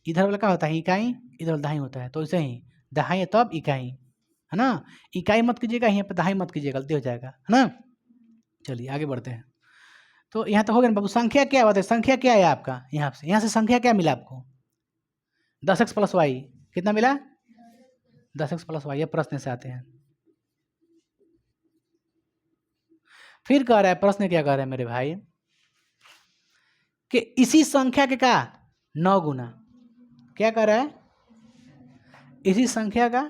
इधर वाला क्या होता है? इकाई, इधर वाला दहाई होता है। तो ऐसे ही दहाई है तब इकाई, है ना। इकाई मत कीजिएगा, यहाँ पर दहाई मत कीजिएगा, गलती हो जाएगा, है ना। चलिए आगे बढ़ते हैं। तो यहाँ तो हो गया ना बाबू। संख्या क्या बात है? संख्या क्या है आपका? यहाँ से संख्या क्या मिला आपको? 10x plus Y. कितना मिला? 10x plus Y. प्रश्न से आते हैं। फिर कह रहा है, प्रश्न क्या कह रहा है मेरे भाई कि इसी संख्या के का 9 गुना। क्या कह रहा है? इसी संख्या का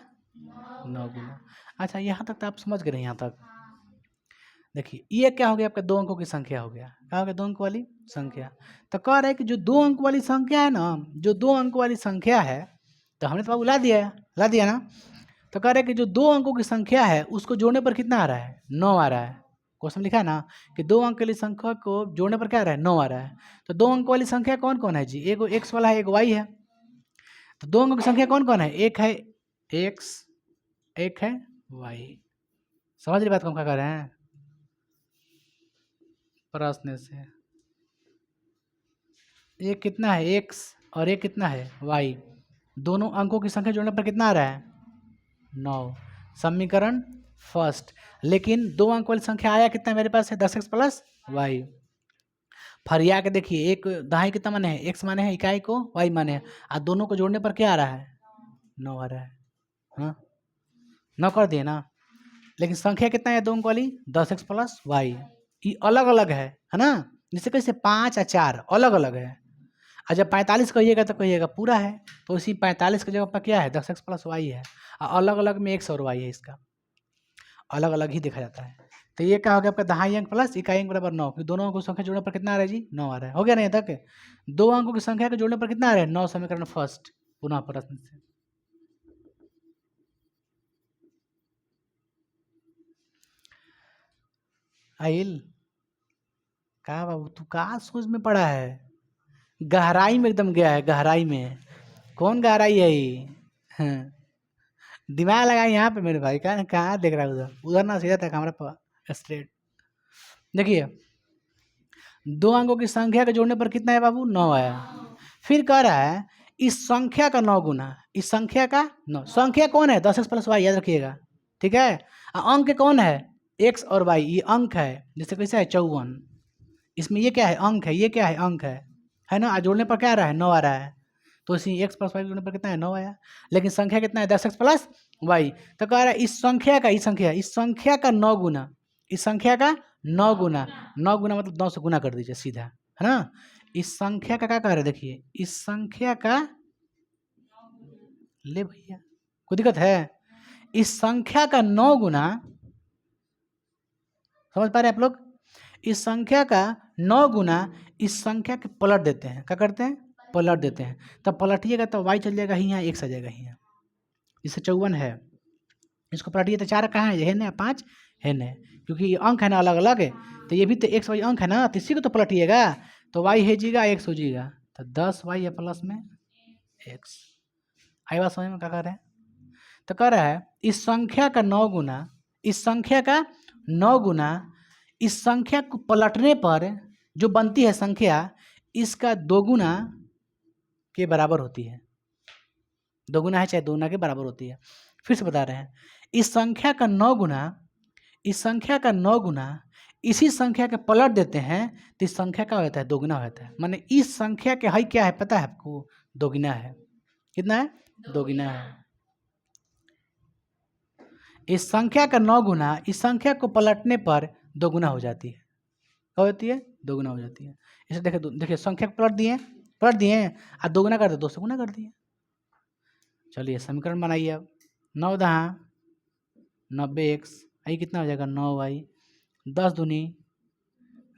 9 गुना। अच्छा यहाँ तक तो आप समझ गए। यहाँ तक देखिए ये क्या हो गया? आपका 2 अंकों की संख्या हो गया। क्या हो गया? 2 अंक वाली संख्या। तो कह रहा है कि जो 2 अंक वाली संख्या है ना, जो 2 अंक वाली संख्या है, तो हमने तो बाबू ला दिया ना। तो कह रहे हैं कि जो 2 अंकों की संख्या है उसको जोड़ने पर कितना आ रहा है? 9 आ रहा है। क्वेश्चन लिखा है ना कि 2 अंक वाली संख्या को जोड़ने पर क्या आ रहा है? 9 आ रहा है। तो 2 अंक वाली संख्या कौन कौन है जी? एक एक्स वाला है, एक वाई है। तो 2 अंकों की संख्या कौन कौन है? एक है एक्स, एक है वाई। समझ रही बात को हम क्या कर रहे हैं? प्रश्न से एक कितना है? एक्स, और एक कितना है? वाई। दोनों अंकों की संख्या जोड़ने पर कितना आ रहा है? 9। समीकरण फर्स्ट। लेकिन 2 अंक वाली संख्या आया कितना मेरे पास है? 10x plus Y. फरिया के देखिए, एक दहाई कितना माने है? x माने है इकाई को, y माने है, और दोनों को जोड़ने पर क्या आ रहा है? 9 आ रहा है। हाँ 9 कर दिए ना। लेकिन संख्या कितना है 2 अंक वाली? 10x plus Y. ये अलग अलग है ना। जैसे कैसे 5 और 4 अलग अलग है। और जब 45 कहिएगा तो कहिएगा पूरा है। तो इसी 45 की जगह पर क्या है? 10x प्लस वाई है। और अलग अलग में x और y है, इसका अलग अलग ही देखा जाता है। तो ये क्या हो गया आपका? दहाई अंक प्लस इकाई अंक बराबर 9। दोनों अंकों की संख्या जोड़ने पर कितना आ रहा है जी? 9 आ रहा है। हो गया ना यहाँ तक? 2 अंकों की संख्या को जोड़ने पर कितना आ रहा है? 9। समीकरण फर्स्ट। पुनः प्रश्न से आइल। कहा बाबू तू कहा सोच में पड़ा है? गहराई में एकदम गया है, गहराई में। कौन गहराई है ये? हाँ। दिमाग लगा यहाँ पे मेरे भाई। कहाँ देख रहा है? उधर उधर ना, सीधा था कैमरा पर स्ट्रेट। देखिए 2 अंकों की संख्या के जोड़ने पर कितना है बाबू? 9 आया। फिर कह रहा है इस संख्या का 9 गुना, इस संख्या का 9। संख्या कौन है? 10x प्लस वाई, याद रखिएगा, ठीक है। अंक कौन है? x और y। ये अंक है। जैसे कैसे है? 54। इसमें ये क्या है? अंक है। ये क्या है? अंक है ना। जोड़ने पर क्या आ रहा है? 9 आ रहा है। तो इसी x प्लस वाई जोड़ने पर कितना है? 9 आया। लेकिन संख्या कितना है? 10x plus Y. तो कह रहा है इस संख्या का 9 गुना, इस संख्या का 9 गुना। 9 गुना मतलब 9 से गुना कर दीजिए सीधा, है ना। इस संख्या का क्या कह रहे हैं? देखिए इस संख्या का, ले भैया कोई दिक्कत है? इस संख्या का 9 गुना, समझ पा रहे आप लोग? इस संख्या का 9 गुना इस संख्या के पलट देते हैं। क्या करते हैं? पलट देते हैं। तब पलटिएगा तो y चल जाएगा यहाँ, x आ जाएगा यहाँ। इससे 54 है, इसको पलटिए तो 4 कहाँ है? हेन है, 5 हेन है, क्योंकि ये अंक है ना अलग अलग है, तो ये भी तो x y अंक है ना, तो इसी को तो पलटिएगा तो y है जीगा, x हो जीगा, तो 10y है प्लस में x। आई बात समझ में? क्या कर रहे हैं? तो कह रहा है इस संख्या का 9 गुना, इस संख्या का 9 गुना इस संख्या को पलटने पर जो बनती है संख्या, इसका 2 गुना के बराबर होती है। 2 गुना है चाहे 2 गुना के बराबर होती है। फिर से बता रहे हैं, इस संख्या का 9 गुना, इस संख्या का 9 गुना इसी संख्या के पलट देते हैं तो इस संख्या का होता है 2 गुना होता है। माने इस संख्या के हाई क्या है पता है आपको? 2 गुना है। कितना है? 2 गुना है। इस संख्या का 9 गुना इस संख्या को पलटने पर 2 गुना हो जाती है। क्या होती है? 2 गुना हो जाती है। इसे देखिए, देखिए संख्या को पलट दिए और 2 गुना कर दे, 2 से गुना कर दिए। चलिए समीकरण बनाइए अब। 9 दहा 90x, आई कितना हो जाएगा? 9y, 10 दूनी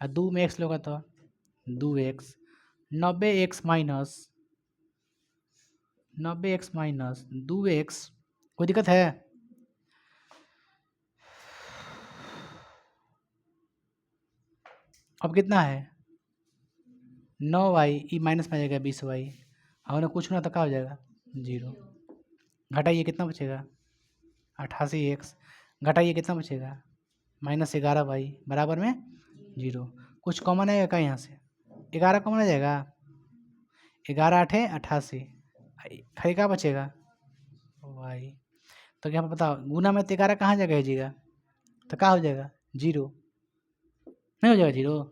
और 2 में x लोगा तो 2x, 90x माइनस 2x। कोई दिक्कत है? अब कितना है? 9y, ई माइनस में आ जाएगा 20y, हमने कुछ ना तो क्या हो जाएगा? 0। घटाइए कितना बचेगा? 88x, घटाइए कितना बचेगा? -11y बराबर में 0। कुछ कॉमन आएगा क्या यहाँ से? 11 कॉमन आ जाएगा। 11 8 88, खाली क्या बचेगा? y। तो यहाँ पर बताओ गुना में 11 कहाँ जगह है जीगा, तो क्या हो जाएगा? 0। नहीं हो जाएगा 0?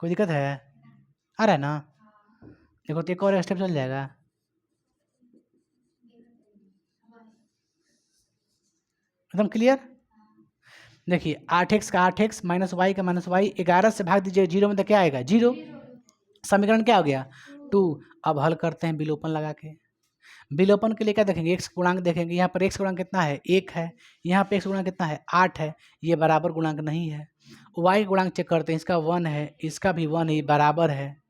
कोई दिक्कत है? आ रहा है ना? देखो तो एक और स्टेप चल जाएगा। एकदम क्लियर? देखिए 8x का 8x माइनस वाई का माइनस वाई, 11 से भाग दीजिए 0 में तो क्या आएगा? 0। समीकरण क्या हो गया? 2। अब हल करते हैं विलोपन लगा के। विलोपन के लिए क्या देखेंगे? x गुणांक देखेंगे। यहाँ पर x गुणांक कितना है? 1 है। यहाँ पे x गुणांक कितना है? 8 है। ये बराबर गुणांक नहीं है। y गुणांक चेक करते हैं, इसका 1 है, इसका भी 1 है, बराबर है।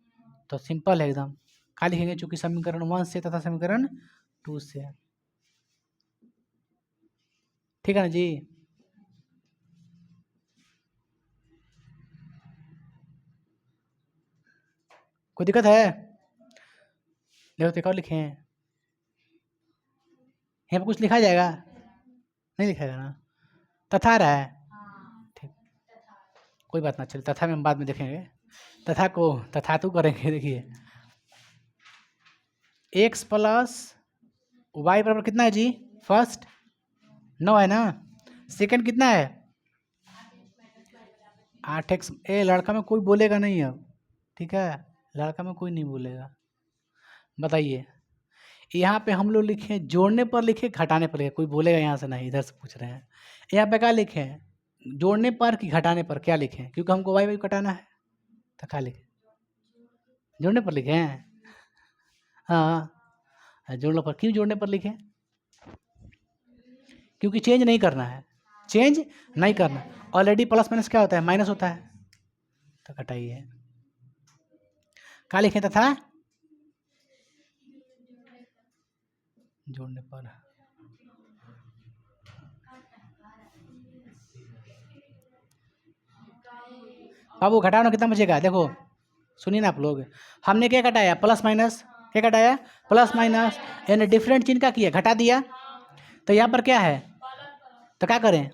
तो सिंपल है एकदम। क्या लिखेंगे? चूंकि समीकरण 1 से तथा समीकरण 2 से। ठीक है ना जी? कोई दिक्कत है? देखो तो एक और लिखे हैं, यहाँ पर कुछ लिखा जाएगा? नहीं लिखाएगा ना? तथा रहा है। ठीक, कोई बात ना, चल तथा में हम बाद में देखेंगे। तथा को तथातु करेंगे। देखिए x प्लस वाई बराबर कितना है जी? फर्स्ट 9 है ना? सेकंड कितना है? 8x। ए लड़का में कोई बोलेगा नहीं अब, ठीक है? लड़का में कोई नहीं बोलेगा। बताइए यहाँ पे हम लोग लिखे जोड़ने पर लिखे घटाने पर लिखे, कोई बोलेगा यहाँ से नहीं, इधर से पूछ रहे हैं। यहाँ पे क्या लिखे हैं? जोड़ने पर कि घटाने पर? क्या लिखे हैं? क्योंकि हमको वाई वाई कटाना है तो क्या लिखे? जोड़ने पर लिखे हैं। हाँ, जोड़ने पर। क्यों जोड़ने पर लिखे? क्योंकि चेंज नहीं करना है, चेंज नहीं करना। ऑलरेडी प्लस माइनस क्या होता है? माइनस होता है। तो घटाइए। क्या लिखे? तथा जोड़ने पर। बाबू घटाना कितना बचेगा? देखो सुनिए ना आप लोग, हमने क्या घटाया? Plus minus. क्या घटाया? प्लस माइनस, यानी डिफरेंट चिन्ह का किया, घटा दिया। तो यहाँ पर क्या है? तो क्या करें?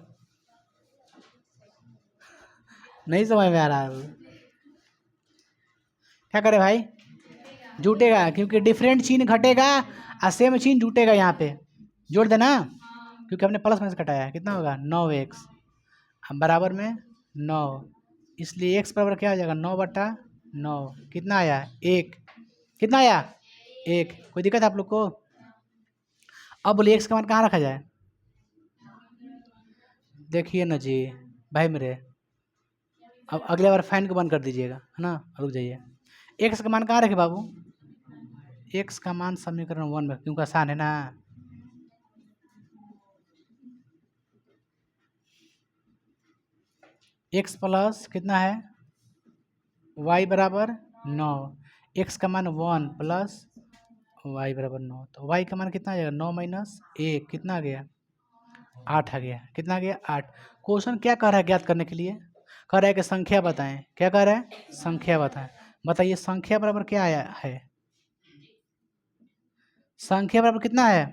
नहीं समझ में आ रहा है? क्या करें भाई? जुटेगा, क्योंकि डिफरेंट चिन्ह घटेगा और सेम चिन्ह जुटेगा। यहाँ पे जोड़ देना, क्योंकि हमने प्लस माइनस घटाया। कितना होगा? 9x बराबर में 9, इसलिए x बराबर क्या हो जाएगा? 9/9। कितना आया? 1। कितना आया? 1। कोई दिक्कत है आप लोग को? अब बोलिए x का मान कहाँ रखा जाए? देखिए ना जी भाई मेरे, अब अगले बार फैन को बंद कर दीजिएगा, है ना? रुक जाइए। x का मान कहाँ रखे बाबू? x का मान समीकरण 1 में, क्योंकि आसान है ना। x प्लस कितना है y बराबर 9, x का मान 1 प्लस y बराबर 9, तो y का मान कितना आ जाएगा 9 माइनस 1 कितना आ गया 8 आ गया। कितना आ गया 8। क्वेश्चन क्या कह रहा है ज्ञात करने के लिए, कह रहा है कि संख्या बताएं। क्या कह रहा है संख्या बताएं। बताइए संख्या बराबर क्या आया है, संख्या बराबर कितना है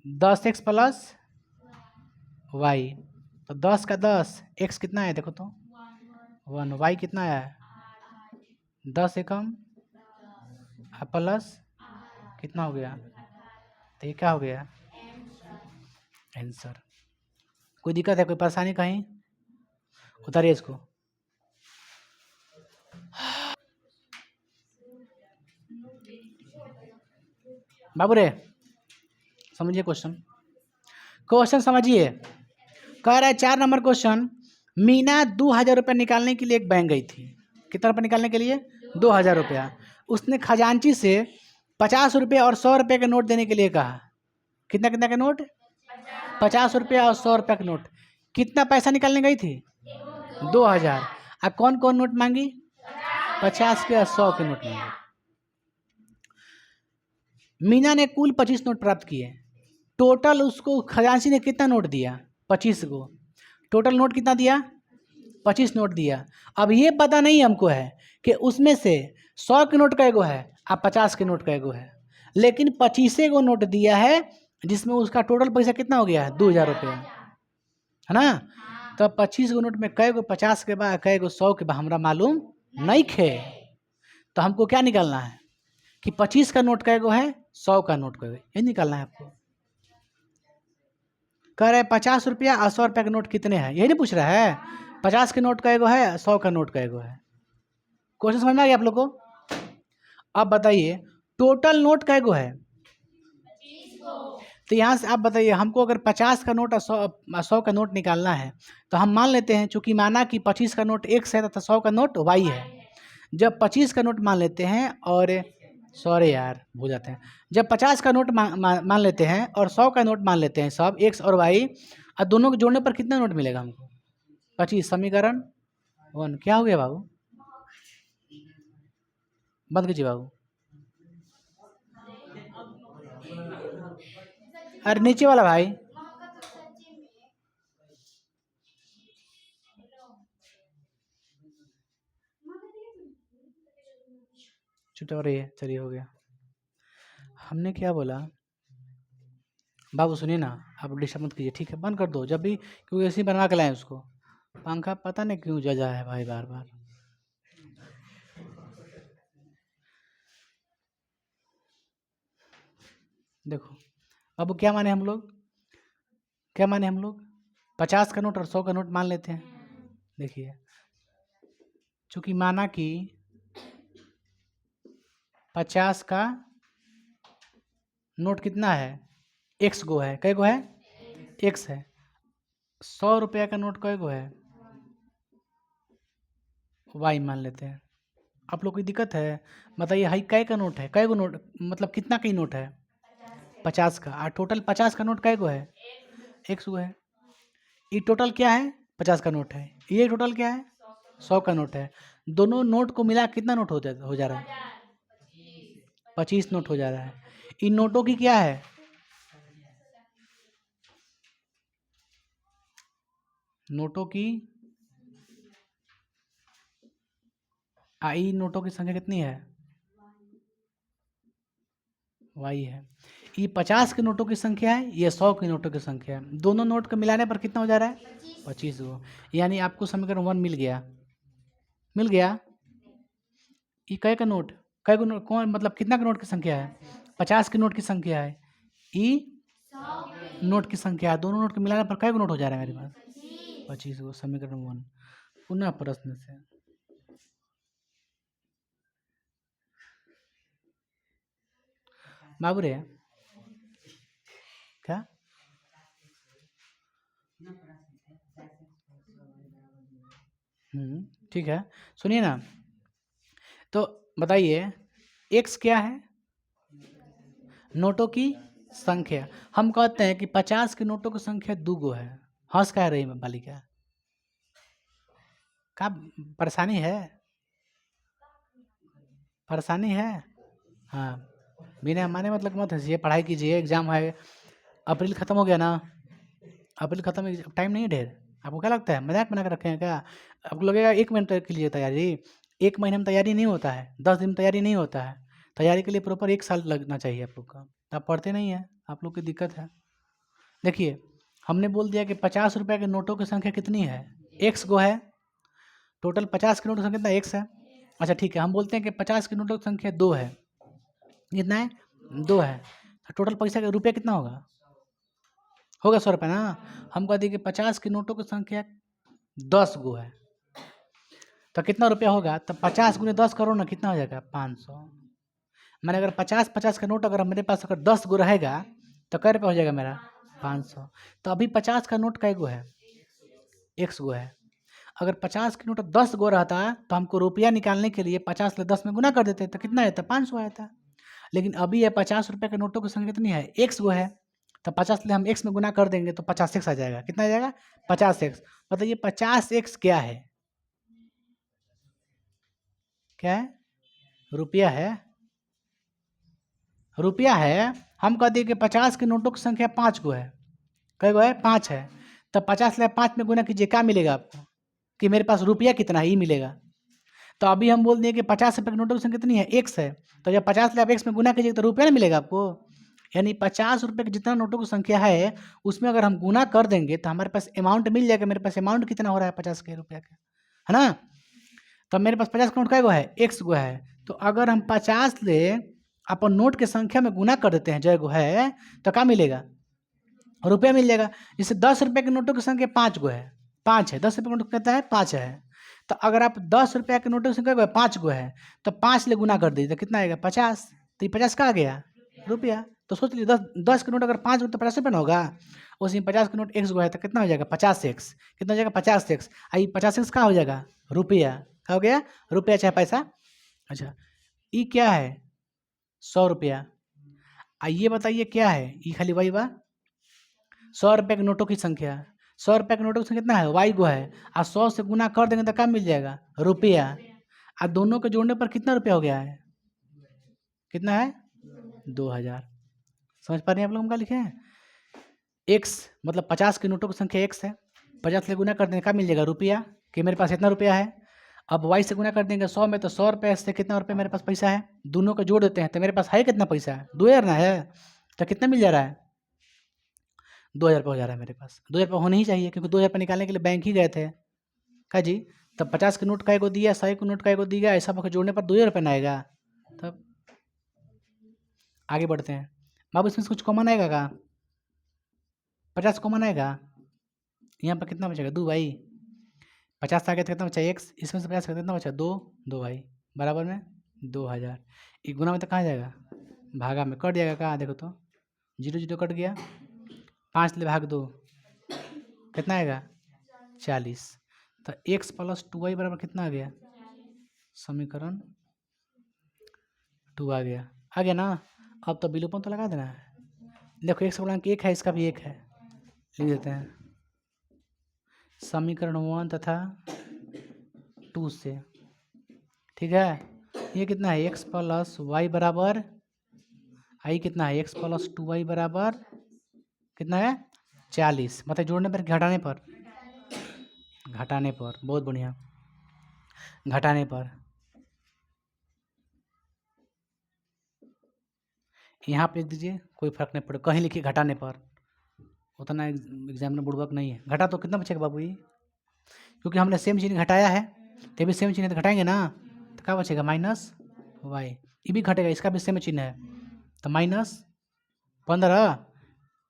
10x प्लस वाई, तो 10 का 10 x कितना है देखो तो 1, y कितना आया है 10 एकम प्लस कितना हो गया, तो ये क्या हो गया आंसर। कोई दिक्कत है, कोई परेशानी कहीं, उतारिए इसको। बाबू रे समझिए क्वेश्चन, क्वेश्चन समझिए। कह रहा है 4 नंबर क्वेश्चन, मीना 2000 रुपया निकालने के लिए एक बैंक गई थी। कितना रुपया निकालने के लिए 2000 रुपया। उसने खजांची से 50 रुपये और 100 रुपये के नोट देने के लिए कहा। कितना कितना का नोट 50 रुपया और 100 रुपया का नोट। कितना पैसा निकालने गई थी 2000। अब कौन कौन नोट मांगी 50 के और 100 के नोट मांगे। मीना ने कुल 25 नोट प्राप्त किए। टोटल उसको खजांची ने कितना नोट दिया 25 को। टोटल नोट कितना दिया 25 नोट दिया। अब ये पता नहीं हमको है कि उसमें से 100 के नोट कै गो है और 50 के नोट कै गो है, लेकिन 25 गो नोट दिया है जिसमें उसका टोटल पैसा कितना हो गया है 2000 रुपया, है ना। तो 25 गो नोट में कै गो 50 के बाद कै गो 100 के बाद हमरा मालूम नहीं खे। तो हमको क्या निकालना है कि 25 का नोट कै गो है 100 का नोट कै गो, ये निकालना है आपको। कह रहे 50 रुपया और 100 रुपया के नोट कितने हैं, यही नहीं पूछ रहा है। 50 के नोट कै गो है 100 का नोट कै गो है। क्वेश्चन समझ में आ गया आप लोग को। अब बताइए टोटल नोट कै गो है, तो यहाँ से आप बताइए हमको अगर 50 का नोट और 100 का नोट निकालना है तो हम मान लेते हैं चूंकि माना कि 25 का नोट x है तथा 100 का नोट y है। जब 25 का नोट मान लेते हैं और सॉरी यार भूल जाते हैं, जब 50 का नोट मान लेते हैं और 100 का नोट मान लेते हैं सब x और y, और दोनों को जोड़ने पर कितना नोट मिलेगा हमको 25। समीकरण 1 क्या हो गया बाबू, बंद कीजिए बाबू। अरे नीचे वाला भाई छुट्टा हो रही है, चलिए हो गया। हमने क्या बोला बाबू सुनिए ना, आप डिस्टर्ब मत कीजिए ठीक है, बंद कर दो जब भी, क्योंकि ऐसे ही बनवा के लाएं उसको। पंखा पता नहीं क्यों जजा है भाई बार बार। देखो बाबू क्या माने हम लोग, क्या माने हम लोग 50 का नोट और 100 का नोट मान लेते हैं। देखिए चूंकि माना कि 50 का नोट कितना है x गो है, कै गो है x है। 100 रुपया का नोट कै गो है y मान लेते हैं। आप लोग कोई दिक्कत है बताइए, हाई कै का नोट है, कै गो नोट मतलब कितना का नोट है 50 का, और टोटल 50 का नोट कै गो है x गो है। ये टोटल क्या है 50 का नोट है, ये टोटल क्या है 100 का नोट है। दोनों नोट को मिला कितना नोट हो जा रहा है 25 नोट हो जा रहा है। इन नोटों की क्या है नोटों की आई, नोटों की संख्या कितनी है वाई है। ये 50 के नोटों की संख्या है, ये 100 के नोटों की संख्या है। दोनों नोट को मिलाने पर कितना हो जा रहा है 25 गो। यानी आपको समीकरण 1 मिल गया, मिल गया। ये कै का नोट, कै को नोट कौन मतलब कितना का नोट की संख्या है 50 के नोट की संख्या है, ई नोट की संख्या है। दोनों नोट को मिलाने पर कै को नोट हो जा रहा है मेरे पास 25 गो। समीकरण 1 पुनः प्रश्न से। बाबू रे क्या ठीक है सुनिए ना, तो बताइए x क्या है नोटों की संख्या। हम कहते हैं कि 50 के नोटों की संख्या 2 गो है। हंस कह रही है बालिका, का परेशानी है? परेशानी है? हाँ, बिना माने मतलब मत हंसिए, पढ़ाई कीजिए, एग्जाम है। अप्रैल खत्म हो गया ना, अप्रैल खत्म, टाइम नहीं है ढेर। आपको क्या लगता है मजाक बना के रखे हैं क्या? आपको लगेगा 1 महीने के लिए तैयारी, 1 महीने में तैयारी नहीं होता है, 10 दिन में तैयारी नहीं होता है। तैयारी के लिए प्रॉपर 1 साल लगना चाहिए आप लोग का। आप पढ़ते नहीं हैं, आप लोग की दिक्कत है। देखिए, हमने बोल दिया कि 50 रुपये के नोटों की संख्या कितनी है, एक्स गो है। टोटल 50 के नोटों की संख्या कितना, एक्स है। अच्छा ठीक है, हम बोलते हैं कि 50 के नोटों की संख्या 2 है। कितना है, 2 है। तो टोटल पैसा का रुपया कितना होगा 100 रुपये ना। हम कह दिए कि 50 के नोटों की संख्या 10 गो है, तो कितना रुपया होगा, तो 50 गुने 10 करो ना, कितना हो जाएगा, 500। मैंने अगर 50-50 का नोट अगर मेरे पास अगर 10 गो रहेगा तो कै रुपया हो जाएगा मेरा, 500। तो अभी 50 का नोट कै गो है, 1 गो है। अगर 50 के नोट 10 गो रहता तो हमको रुपया निकालने के लिए 50 से 10 में गुना कर देते, तो कितना आता, 500 आया था। लेकिन अभी ये 50 रुपये के नोटों की संख्या कितनी है, 1 गो है। तो 50 से हम x में गुना कर देंगे तो 50x आ जाएगा। कितना आ जाएगा, 50x। मतलब ये 50x क्या है, क्या है, रुपया है, रुपया है। हम कहते हैं कि 50 के नोटों की संख्या 5 गो है, कै गो है, 5 है। तब 50 ले 5 में गुना कीजिए, क्या मिलेगा आपको, कि मेरे पास रुपया कितना है, ये मिलेगा। तो अभी हम बोल दिए कि 50 रुपये के नोटों की संख्या कितनी है, एक्स है। तो जब 50 ले आप एक्स में गुना कीजिए तो रुपया ना मिलेगा आपको। यानी 50 रुपये के जितना नोटों की संख्या है उसमें अगर हम गुना कर देंगे तो हमारे पास अमाउंट मिल जाएगा। मेरे पास अमाउंट कितना हो रहा है, 50 के रुपया का, है ना। तो मेरे पास 50 का नोट कै गो है, एक्स गो है। तो अगर हम 50 ले अपन नोट के संख्या में गुना कर देते हैं, जय गो है, तो क्या मिलेगा, रुपया मिल जाएगा। जैसे 10 रुपये के नोटों की संख्या 5 गो है, 5 है, 10 रुपये का नोट कहता है 5 है। तो अगर आप 10 रुपया के नोटों की संख्या गो है, 5 गो है, तो 5 ले गुना कर दीजिए तो कितना आएगा, 50। तो ये 50 का आ गया, रुपया। तो सोच लीजिए 10 के नोट अगर 5 गो तो 50 रुपये ना होगा। उसी 50 के नोट एक्स गो है तो कितना हो जाएगा, 50x। कितना हो जाएगा, 50x। आई 50x का हो जाएगा, रुपया। क्या हो गया, रुपया चाहे पैसा। अच्छा, ये क्या है, 100 रुपया। आइए बताइए क्या है, ये खाली वही बा, 100 रुपये के नोटों की संख्या। 100 रुपये के नोटों की संख्या कितना है, वाई गो है। और 100 से गुना कर देंगे तो क्या मिल जाएगा, रुपया। और दोनों के जोड़ने पर कितना रुपया हो गया है, कितना है, 2000। समझ पा रहे हैं आप लोग, हम क्या लिखे हैं, एक्स मतलब 50 के नोटों की संख्या एक्स है। 50 से गुना कर देंगे क्या मिल जाएगा, रुपया, कि मेरे पास इतना रुपया है। अब वाई से गुना कर देंगे 100 में, तो 100 रुपये से कितना रुपये मेरे पास पैसा है, दोनों को जोड़ देते हैं तो मेरे पास है कितना पैसा है, 2000 ना है। तो कितना मिल जा रहा है, 2000 रुपये हो जा रहा है मेरे पास। 2000 रुपये होने ही चाहिए क्योंकि 2000 रुपये निकालने के लिए बैंक ही गए थे, का जी। तब 50 के नोट का को दिया, 100 के नोट का को दिया, ऐसा पक्का जोड़ने पर 2000 रुपये ना आएगा। तब आगे बढ़ते हैं। बाबू इसमें से कुछ कॉमन आएगा का, 50 कॉमन आएगा, यहाँ पर कितना बचेगा, 2 भाई। 50 आगे तो कितना बचा, एक्स। इसमें से 50 का कितना बचा, 2, 2 भाई, बराबर में 2000। एक गुना में तो कहाँ जाएगा, भागा में कट जाएगा, कहाँ देखो तो, 0 0 कट गया। 5 ले भाग 2 कितना आएगा, 40। तो एक्स प्लस 2y बराबर कितना आ गया, समीकरण 2 आ गया ना। अब तो विलोपन तो लगा देना है। देखो एक्स गुणांक 1 है, इसका भी 1 है, लिख देते हैं समीकरण 1 तथा 2 से। ठीक है, ये कितना है, एक्स प्लस वाई बराबर, आई कितना है, एक्स प्लस 2y बराबर कितना है, 40। मतलब जोड़ने पर घटाने पर, घटाने पर, बहुत बढ़िया, घटाने पर। यहाँ पे लिख दीजिए, कोई फर्क नहीं पड़े, कहीं लिखिए घटाने पर, उतना एग्जाम में बुड़बक नहीं है। घटा तो कितना बचेगा बाबू ये, क्योंकि हमने सेम चीज़ घटाया है, तो भी सेम चिन्ह तो घटाएंगे ना, तो क्या बचेगा, -y। ये भी घटेगा, इसका भी सेम चिन्ह है, तो -15।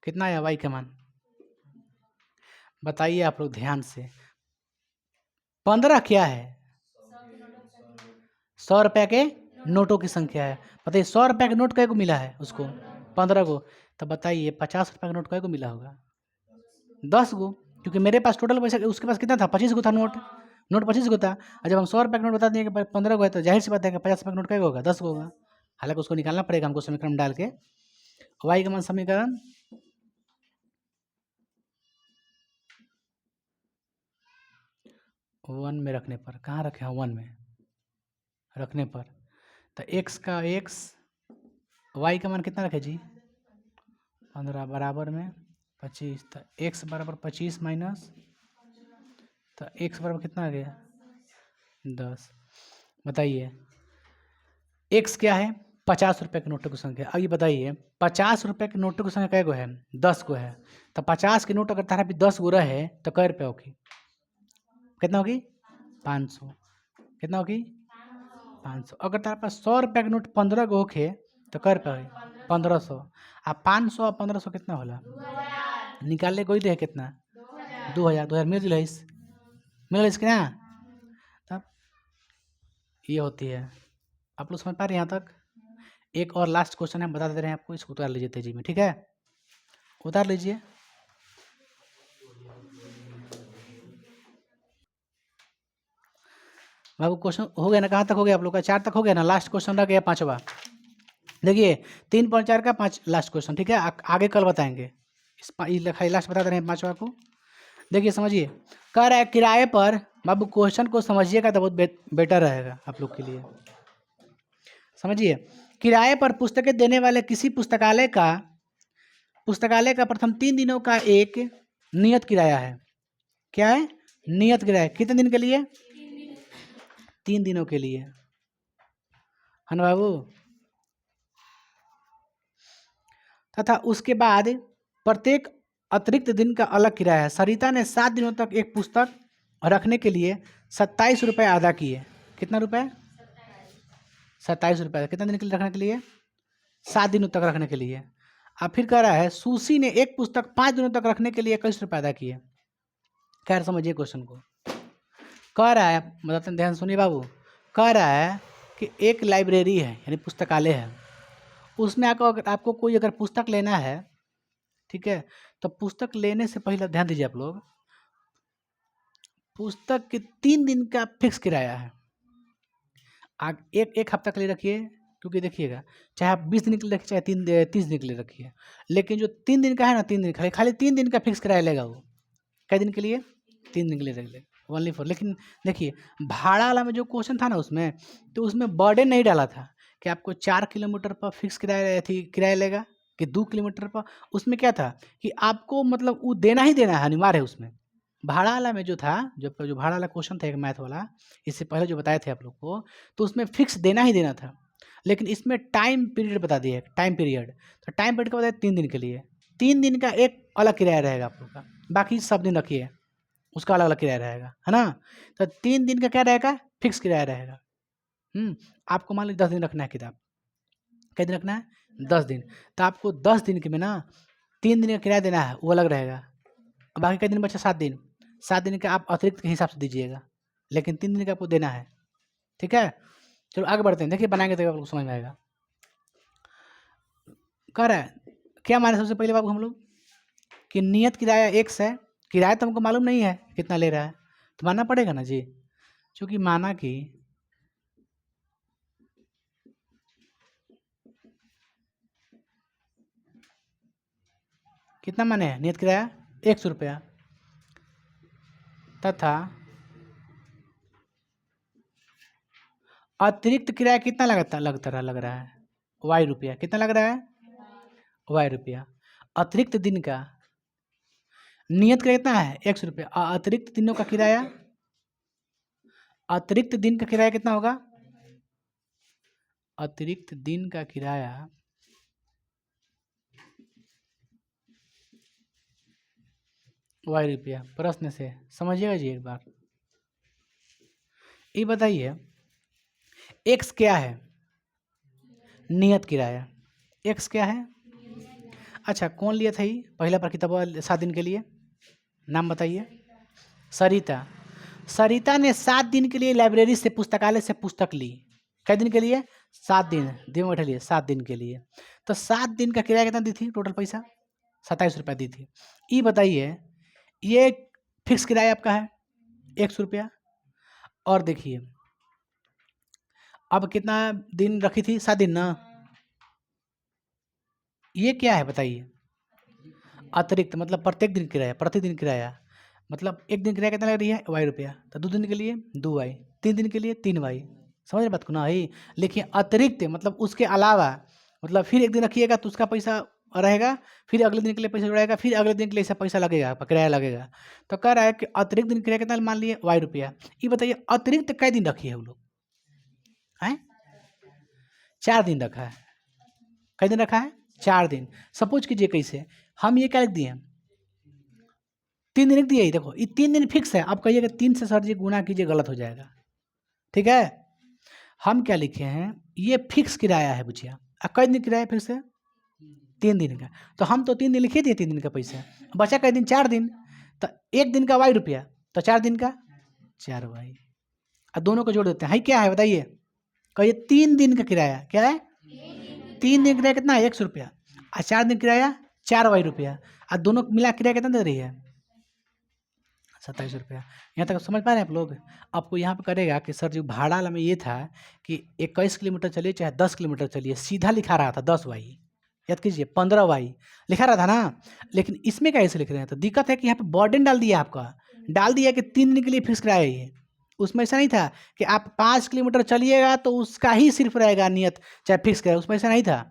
कितना आया y का मान, बताइए आप लोग ध्यान से। 15 क्या है, 100 रुपये के नोटों की संख्या है। बताइए 100 रुपये का नोट कै को मिला है उसको, 15 गो। तो बताइए 50 रुपये का नोट कै को मिला होगा, 10 गो। क्योंकि मेरे पास टोटल पैसा उसके पास कितना था, 25 गो था नोट, 25 गो था। और जब हम 100 रुपये का नोट बता दिए कि 15 गो है, तो जाहिर सी बात है कि 50 रुपये का नोट कै गो होगा, 10 गो होगा। हालांकि उसको निकालना पड़ेगा हमको समीकरण डाल के। वाई का मान समीकरण 1 में रखने पर, कहाँ रखे हैं 1 में रखने पर, तो x का x, y का मान कितना रखे जी 15 बराबर में 25, तो x बराबर 25 माइनस, तो x बराबर कितना आ गया 10। बताइए x क्या है 50 रुपये के नोटों की संख्या। अब ये बताइए 50 रुपये के नोटों की संख्या कै गो है 10 गो है, तो 50 के नोट अगर तारा भी 10 गो रहे तो कै रुपये होगी, कितना होगी 500, कितना होगी 500। अगर तारा पास 100 रुपये के नोट 15 गो होखे तो कै रुपये होगी 1500। आ 500 और 1500 कितना होला निकालने कोई दे कितना 2000, 2000 मिल मिल कि ना। तब ये होती है, आप लोग समझ पा रहे हैं यहाँ तक। एक और लास्ट क्वेश्चन हम बता दे रहे हैं आपको, इसको उतार लीजिए तेजी में, ठीक है उतार लीजिए। बाबू क्वेश्चन हो गया ना, कहाँ तक हो गया आप लोग का 4 तक हो गया ना, लास्ट क्वेश्चन रह गया 5वां। देखिए 3.4 का 5 लास्ट क्वेश्चन, ठीक है आगे कल बताएंगे। इस लास्ट बता दे रहे हैं 5वां को। देखिए समझिए, कह रहा है किराए पर, बाबू क्वेश्चन को समझिएगा तो बहुत बेटर रहेगा आप लोग के लिए। समझिए, किराए पर पुस्तकें देने वाले किसी पुस्तकालय का प्रथम 3 दिनों का एक नियत किराया है। क्या है नियत किराया, कितने दिन के लिए 3 दिनों के लिए, है ना बाबू। तथा उसके बाद प्रत्येक अतिरिक्त दिन का अलग किराया है। सरिता ने 7 दिनों तक एक पुस्तक रखने के लिए 27 रुपये अदा किए। कितना रुपए 27 रुपये, कितना दिन के लिए रखने के लिए 7 दिनों तक रखने के लिए। अब फिर कह रहा है सुशी ने एक पुस्तक 5 दिनों तक रखने के लिए 21 रुपये अदा किए। खैर समझिए क्वेश्चन को, कह रहा है मतलब ध्यान सुनिए बाबू, कह रहा है कि एक लाइब्रेरी है यानी पुस्तकालय है, उसमें आपको कोई अगर पुस्तक लेना है, ठीक है, तो पुस्तक लेने से पहले ध्यान दीजिए आप लोग, पुस्तक के 3 दिन का फिक्स किराया है। एक हफ्ता के लिए रखिए, क्योंकि देखिएगा चाहे आप 20 दिन के लिए रखिए चाहे 30 दिन के लिए रखिए, लेकिन जो 3 दिन का है ना 3 दिन खाली 3 दिन का फिक्स किराया लेगा वो। कै दिन के लिए 3 दिन के लिए रख ले ओनली फॉर। लेकिन देखिए भाड़ा वाला में जो क्वेश्चन था ना उसमें, तो उसमें बर्डन नहीं डाला था कि आपको 4 किलोमीटर पर फिक्स किराया लेगा कि 2 किलोमीटर पर। उसमें क्या था कि आपको मतलब वो देना ही देना है, अनिवार्य है उसमें। भाड़ा वाला में जो था, जो भाड़ा वाला क्वेश्चन था एक मैथ वाला, इससे पहले जो बताए थे आप लोग को, तो उसमें फिक्स देना ही देना था। लेकिन इसमें टाइम पीरियड बता दिया, टाइम पीरियड, तो टाइम पीरियड का बताया 3 दिन के लिए। 3 दिन का एक अलग किराया रहेगा आप लोग का, बाकी सब दिन रखिए उसका अलग अलग किराया रहेगा, है ना। तो 3 दिन का क्या रहेगा फिक्स किराया रहेगा। आपको मान लीजिए 10 दिन रखना है किताब, कितने दिन रखना है 10 दिन, तो आपको 10 दिन के में ना 3 दिन का किराया देना है, वो अलग रहेगा। बाकी कितने दिन बचा 7 दिन, 7 दिन का आप अतिरिक्त के हिसाब से दीजिएगा, लेकिन 3 दिन का आपको देना है, ठीक है। चलो आगे बढ़ते हैं, देखिए बनाएंगे तो आपको समझ में आएगा। कह रहा है क्या माने सबसे पहले बाबू हम लोग कि नियत किराया x है, किराया तो हमको मालूम नहीं है कितना ले रहा है, तो मानना पड़ेगा ना जी, क्योंकि माना कि कितना माने है नियत किराया 100 रुपया, तथा अतिरिक्त किराया कितना लग रहा है y रुपया, कितना लग रहा है y रुपया। अतिरिक्त दिन का नियत का कितना है 100 रुपया, अतिरिक्त दिनों का किराया, अतिरिक्त दिन का किराया कितना होगा, अतिरिक्त दिन का किराया y रुपया। प्रश्न से समझिएगा जी एक बार। ये बताइए x क्या है नियत किराया, x क्या है। अच्छा कौन लिया था ये पहला पर किताब 7 दिन के लिए, नाम बताइए। सरिता। सरिता ने 7 दिन के लिए लाइब्रेरी से पुस्तकालय से पुस्तक ली। कै दिन के लिए 7 दिन, दिमाग बैठा लिए 7 दिन के लिए। तो 7 दिन का किराया कितना दी थी, टोटल पैसा 27 रुपया दी थी। ये बताइए ये फिक्स किराया आपका है 100 रुपया। और देखिए अब कितना दिन रखी थी 7 दिन ना, ये क्या है बताइए अतिरिक्त, मतलब प्रत्येक दिन किराया, प्रतिदिन किराया, मतलब एक दिन किराया कितना लग रही है वाई रुपया, तो 2 दिन के लिए 2y, 3 दिन के लिए 3y। समझ रहे बात को ना ही। लेकिन अतिरिक्त मतलब उसके अलावा, मतलब फिर एक दिन रखिएगा तो उसका पैसा रहेगा, फिर अगले दिन के लिए पैसा जुड़ाएगा, फिर अगले दिन के लिए ऐसा पैसा लगेगा, किराया लगेगा। तो कह रहा है कि अतिरिक्त दिन किराया कितना मान लिए वाई रुपया। ये बताइए अतिरिक्त कै दिन रखी है वो लोग हैं? 4 दिन रखा है। कै दिन रखा है? 4 दिन। सपोज कीजिए कैसे हम ये क्या लिख दिए, 3 दिन लिख दिए। ही देखो ये 3 दिन फिक्स है। आप कहिएगा 3 से सर जी गुना कीजिए, गलत हो जाएगा। ठीक है, हम क्या लिखे हैं, ये फिक्स किराया है बुझिया। कै दिन किराया फिर से 3 दिन का, तो हम तो 3 दिन लिखे दिए 3 दिन का पैसा, बचा कै दिन 4 दिन। तो एक दिन का वाई रुपया, तो 4 दिन का 4y। और दोनों को जोड़ देते हैं। क्या है बताइए, कहिए 3 दिन का किराया क्या है, 3 दिन किराया कितना है 100 रुपया, और 4 दिन किराया 4y रुपया, और दोनों मिला किराया कितना दे रही है 27 रुपया। यहाँ तक समझ पा रहे हैं आप लोग। आपको यहाँ पे करेगा कि सर जी भाड़ा वाला में ये था कि 21 किलोमीटर चलिए चाहे 10 किलोमीटर चलिए, सीधा लिखा रहा था 10y, याद कीजिए 15y लिखा रहा था ना। लेकिन इसमें कैसे लिख रहे हैं, तो दिक्कत है कि यहाँ पे बर्डन डाल दिया, आपका डाल दिया कि 3 दिन के लिए फिक्स किराया है। उसमें ऐसा नहीं था कि आप 5 किलोमीटर चलिएगा तो उसका ही सिर्फ रहेगा नियत, चाहे फिक्स किराया, उसमें ऐसा नहीं था।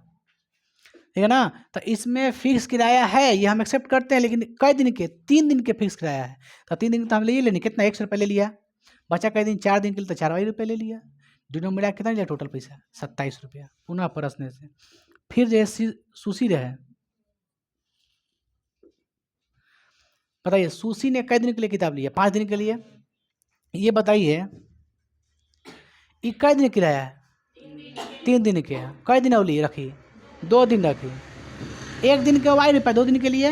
ठीक है ना। तो इसमें फिक्स किराया है, ये हम एक्सेप्ट करते हैं, लेकिन कई दिन के 3 दिन के फिक्स किराया है। तो 3 दिन तो हम ले लेने, कितना 100 रुपये ले लिया, बचा कई दिन 4 दिन के लिए तो 4 रुपये ले लिया, दोनों मिला कितना लिया टोटल पैसा 27 रुपया। पुनः प्रश्न से फिर जैसे सुशी रहे, बताइए सुशी ने कई दिन के लिए किताब लिया, 5 दिन के लिए। ये बताइए ये कई दिन किराया है, 3 दिन के। कई दिन लिए रखी, 2 दिन रखी, 1 दिन का वाई रुपया, 2 दिन के लिए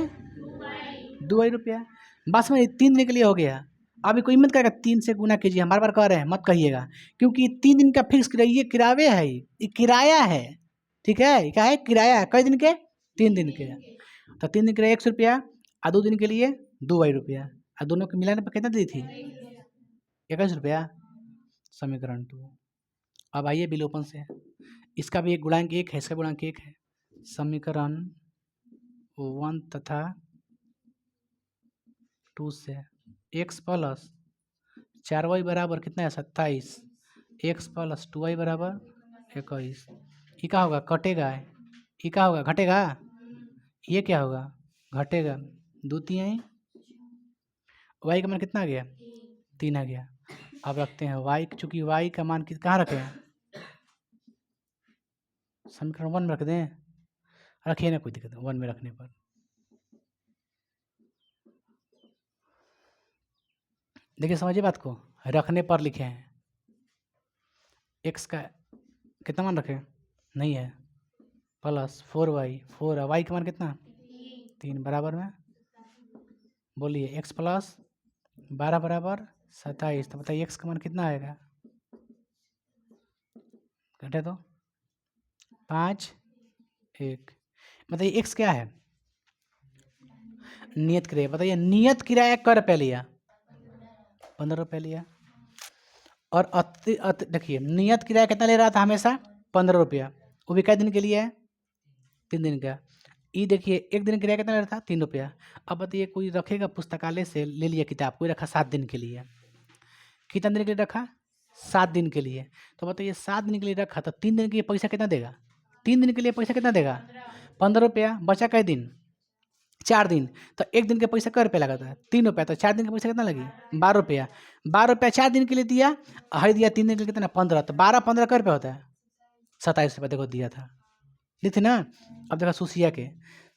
2y रुपया। बस में 3 दिन के लिए हो गया। अभी कोई मत कहेगा 3 से गुना कीजिए, हम बार बार कह रहे हैं मत कहिएगा, क्योंकि 3 दिन का फिक्स ये किराए है, ये किराया है। ठीक है, क्या है किराया है, कई दिन के 3 दिन के। तो 3 दिन के लिए 100 रुपया, और 2 दिन के लिए 2y रुपया, और दोनों के मिलाने पर कितना दी थी 21 रुपया। समीकरण 2। अब आइए विलोपन से, इसका भी एक गुणांक 1 है, इसका गुणांक 1 है। समीकरण 1 तथा 2 से x प्लस 4y बराबर कितना है 27, x प्लस 2y बराबर 21। ये क्या होगा कटेगा, ये क्या होगा घटेगा, ये क्या होगा घटेगा, 2 3 y का मान कितना आ गया 3 आ गया। अब रखते हैं y, चूंकि y का मान कहाँ रखें, समीकरण 1 में रख दें, रखिए ना कोई दिक्कत नहीं 1 में रखने पर। देखिए समझिए बात को, रखने पर लिखे हैं, x का कितना मान रखें नहीं है, प्लस 4y, 4 y का मान कितना 3 बराबर में, बोलिए x प्लस 12 बराबर 27। तो बताइए x का मान कितना आएगा, घटे तो 5 1। बताइए x क्या है नियत किराया, बताइए नियत किराया कै रुपये लिया 15 रुपये लिया। और देखिए नियत किराया कितना ले रहा था हमेशा 15 रुपया, वो भी कै दिन के लिए है 3 दिन का। ये देखिए 1 दिन किराया कितना ले रहा था 3 रुपया। अब बताइए कोई रखेगा पुस्तकालय से ले लिया किताब, कोई रखा 7 दिन के लिए, कितना दिन के लिए रखा 7 दिन के लिए। तो बताइए 7 दिन के लिए रखा तो 3 दिन के लिए पैसा कितना देगा, 3 दिन के लिए पैसा कितना देगा 15 रुपया। बचा कै दिन 4 दिन, तो 1 दिन का पैसा कै रुपया लगा था 3 रुपया, तो 4 दिन का पैसा कितना लगी 12 रुपया। 12 रुपया 4 दिन के लिए दिया, हर दिया 3 दिन के लिए कितना 15, तो 12 15 कै रुपया होता है 27 रुपया। देखो दिया था ली थी ना। अब देखा सुसिया के,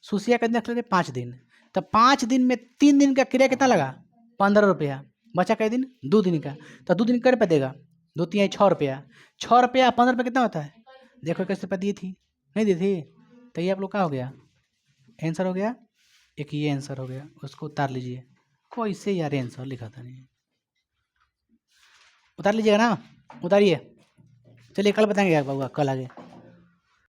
सुसिया का दिन रख 5 दिन, तो 5 दिन में 3 दिन का किराया कितना लगा 15 रुपया। बचा कै दिन 2 दिन का, तो 2 दिन कै रुपया देगा 2 3 6 रुपया, 6 रुपया 15 रुपया कितना होता है, देखो कैसे रुपया दी थी नहीं दी थी। तो ये आप लोग क्या हो गया आंसर हो गया, एक ये आंसर हो गया, उसको उतार लीजिए। कोई से यार आंसर लिखा था नहीं, उतार लीजिएगा ना, उतारिए। चलिए कल बताएंगे बाबू कल आगे।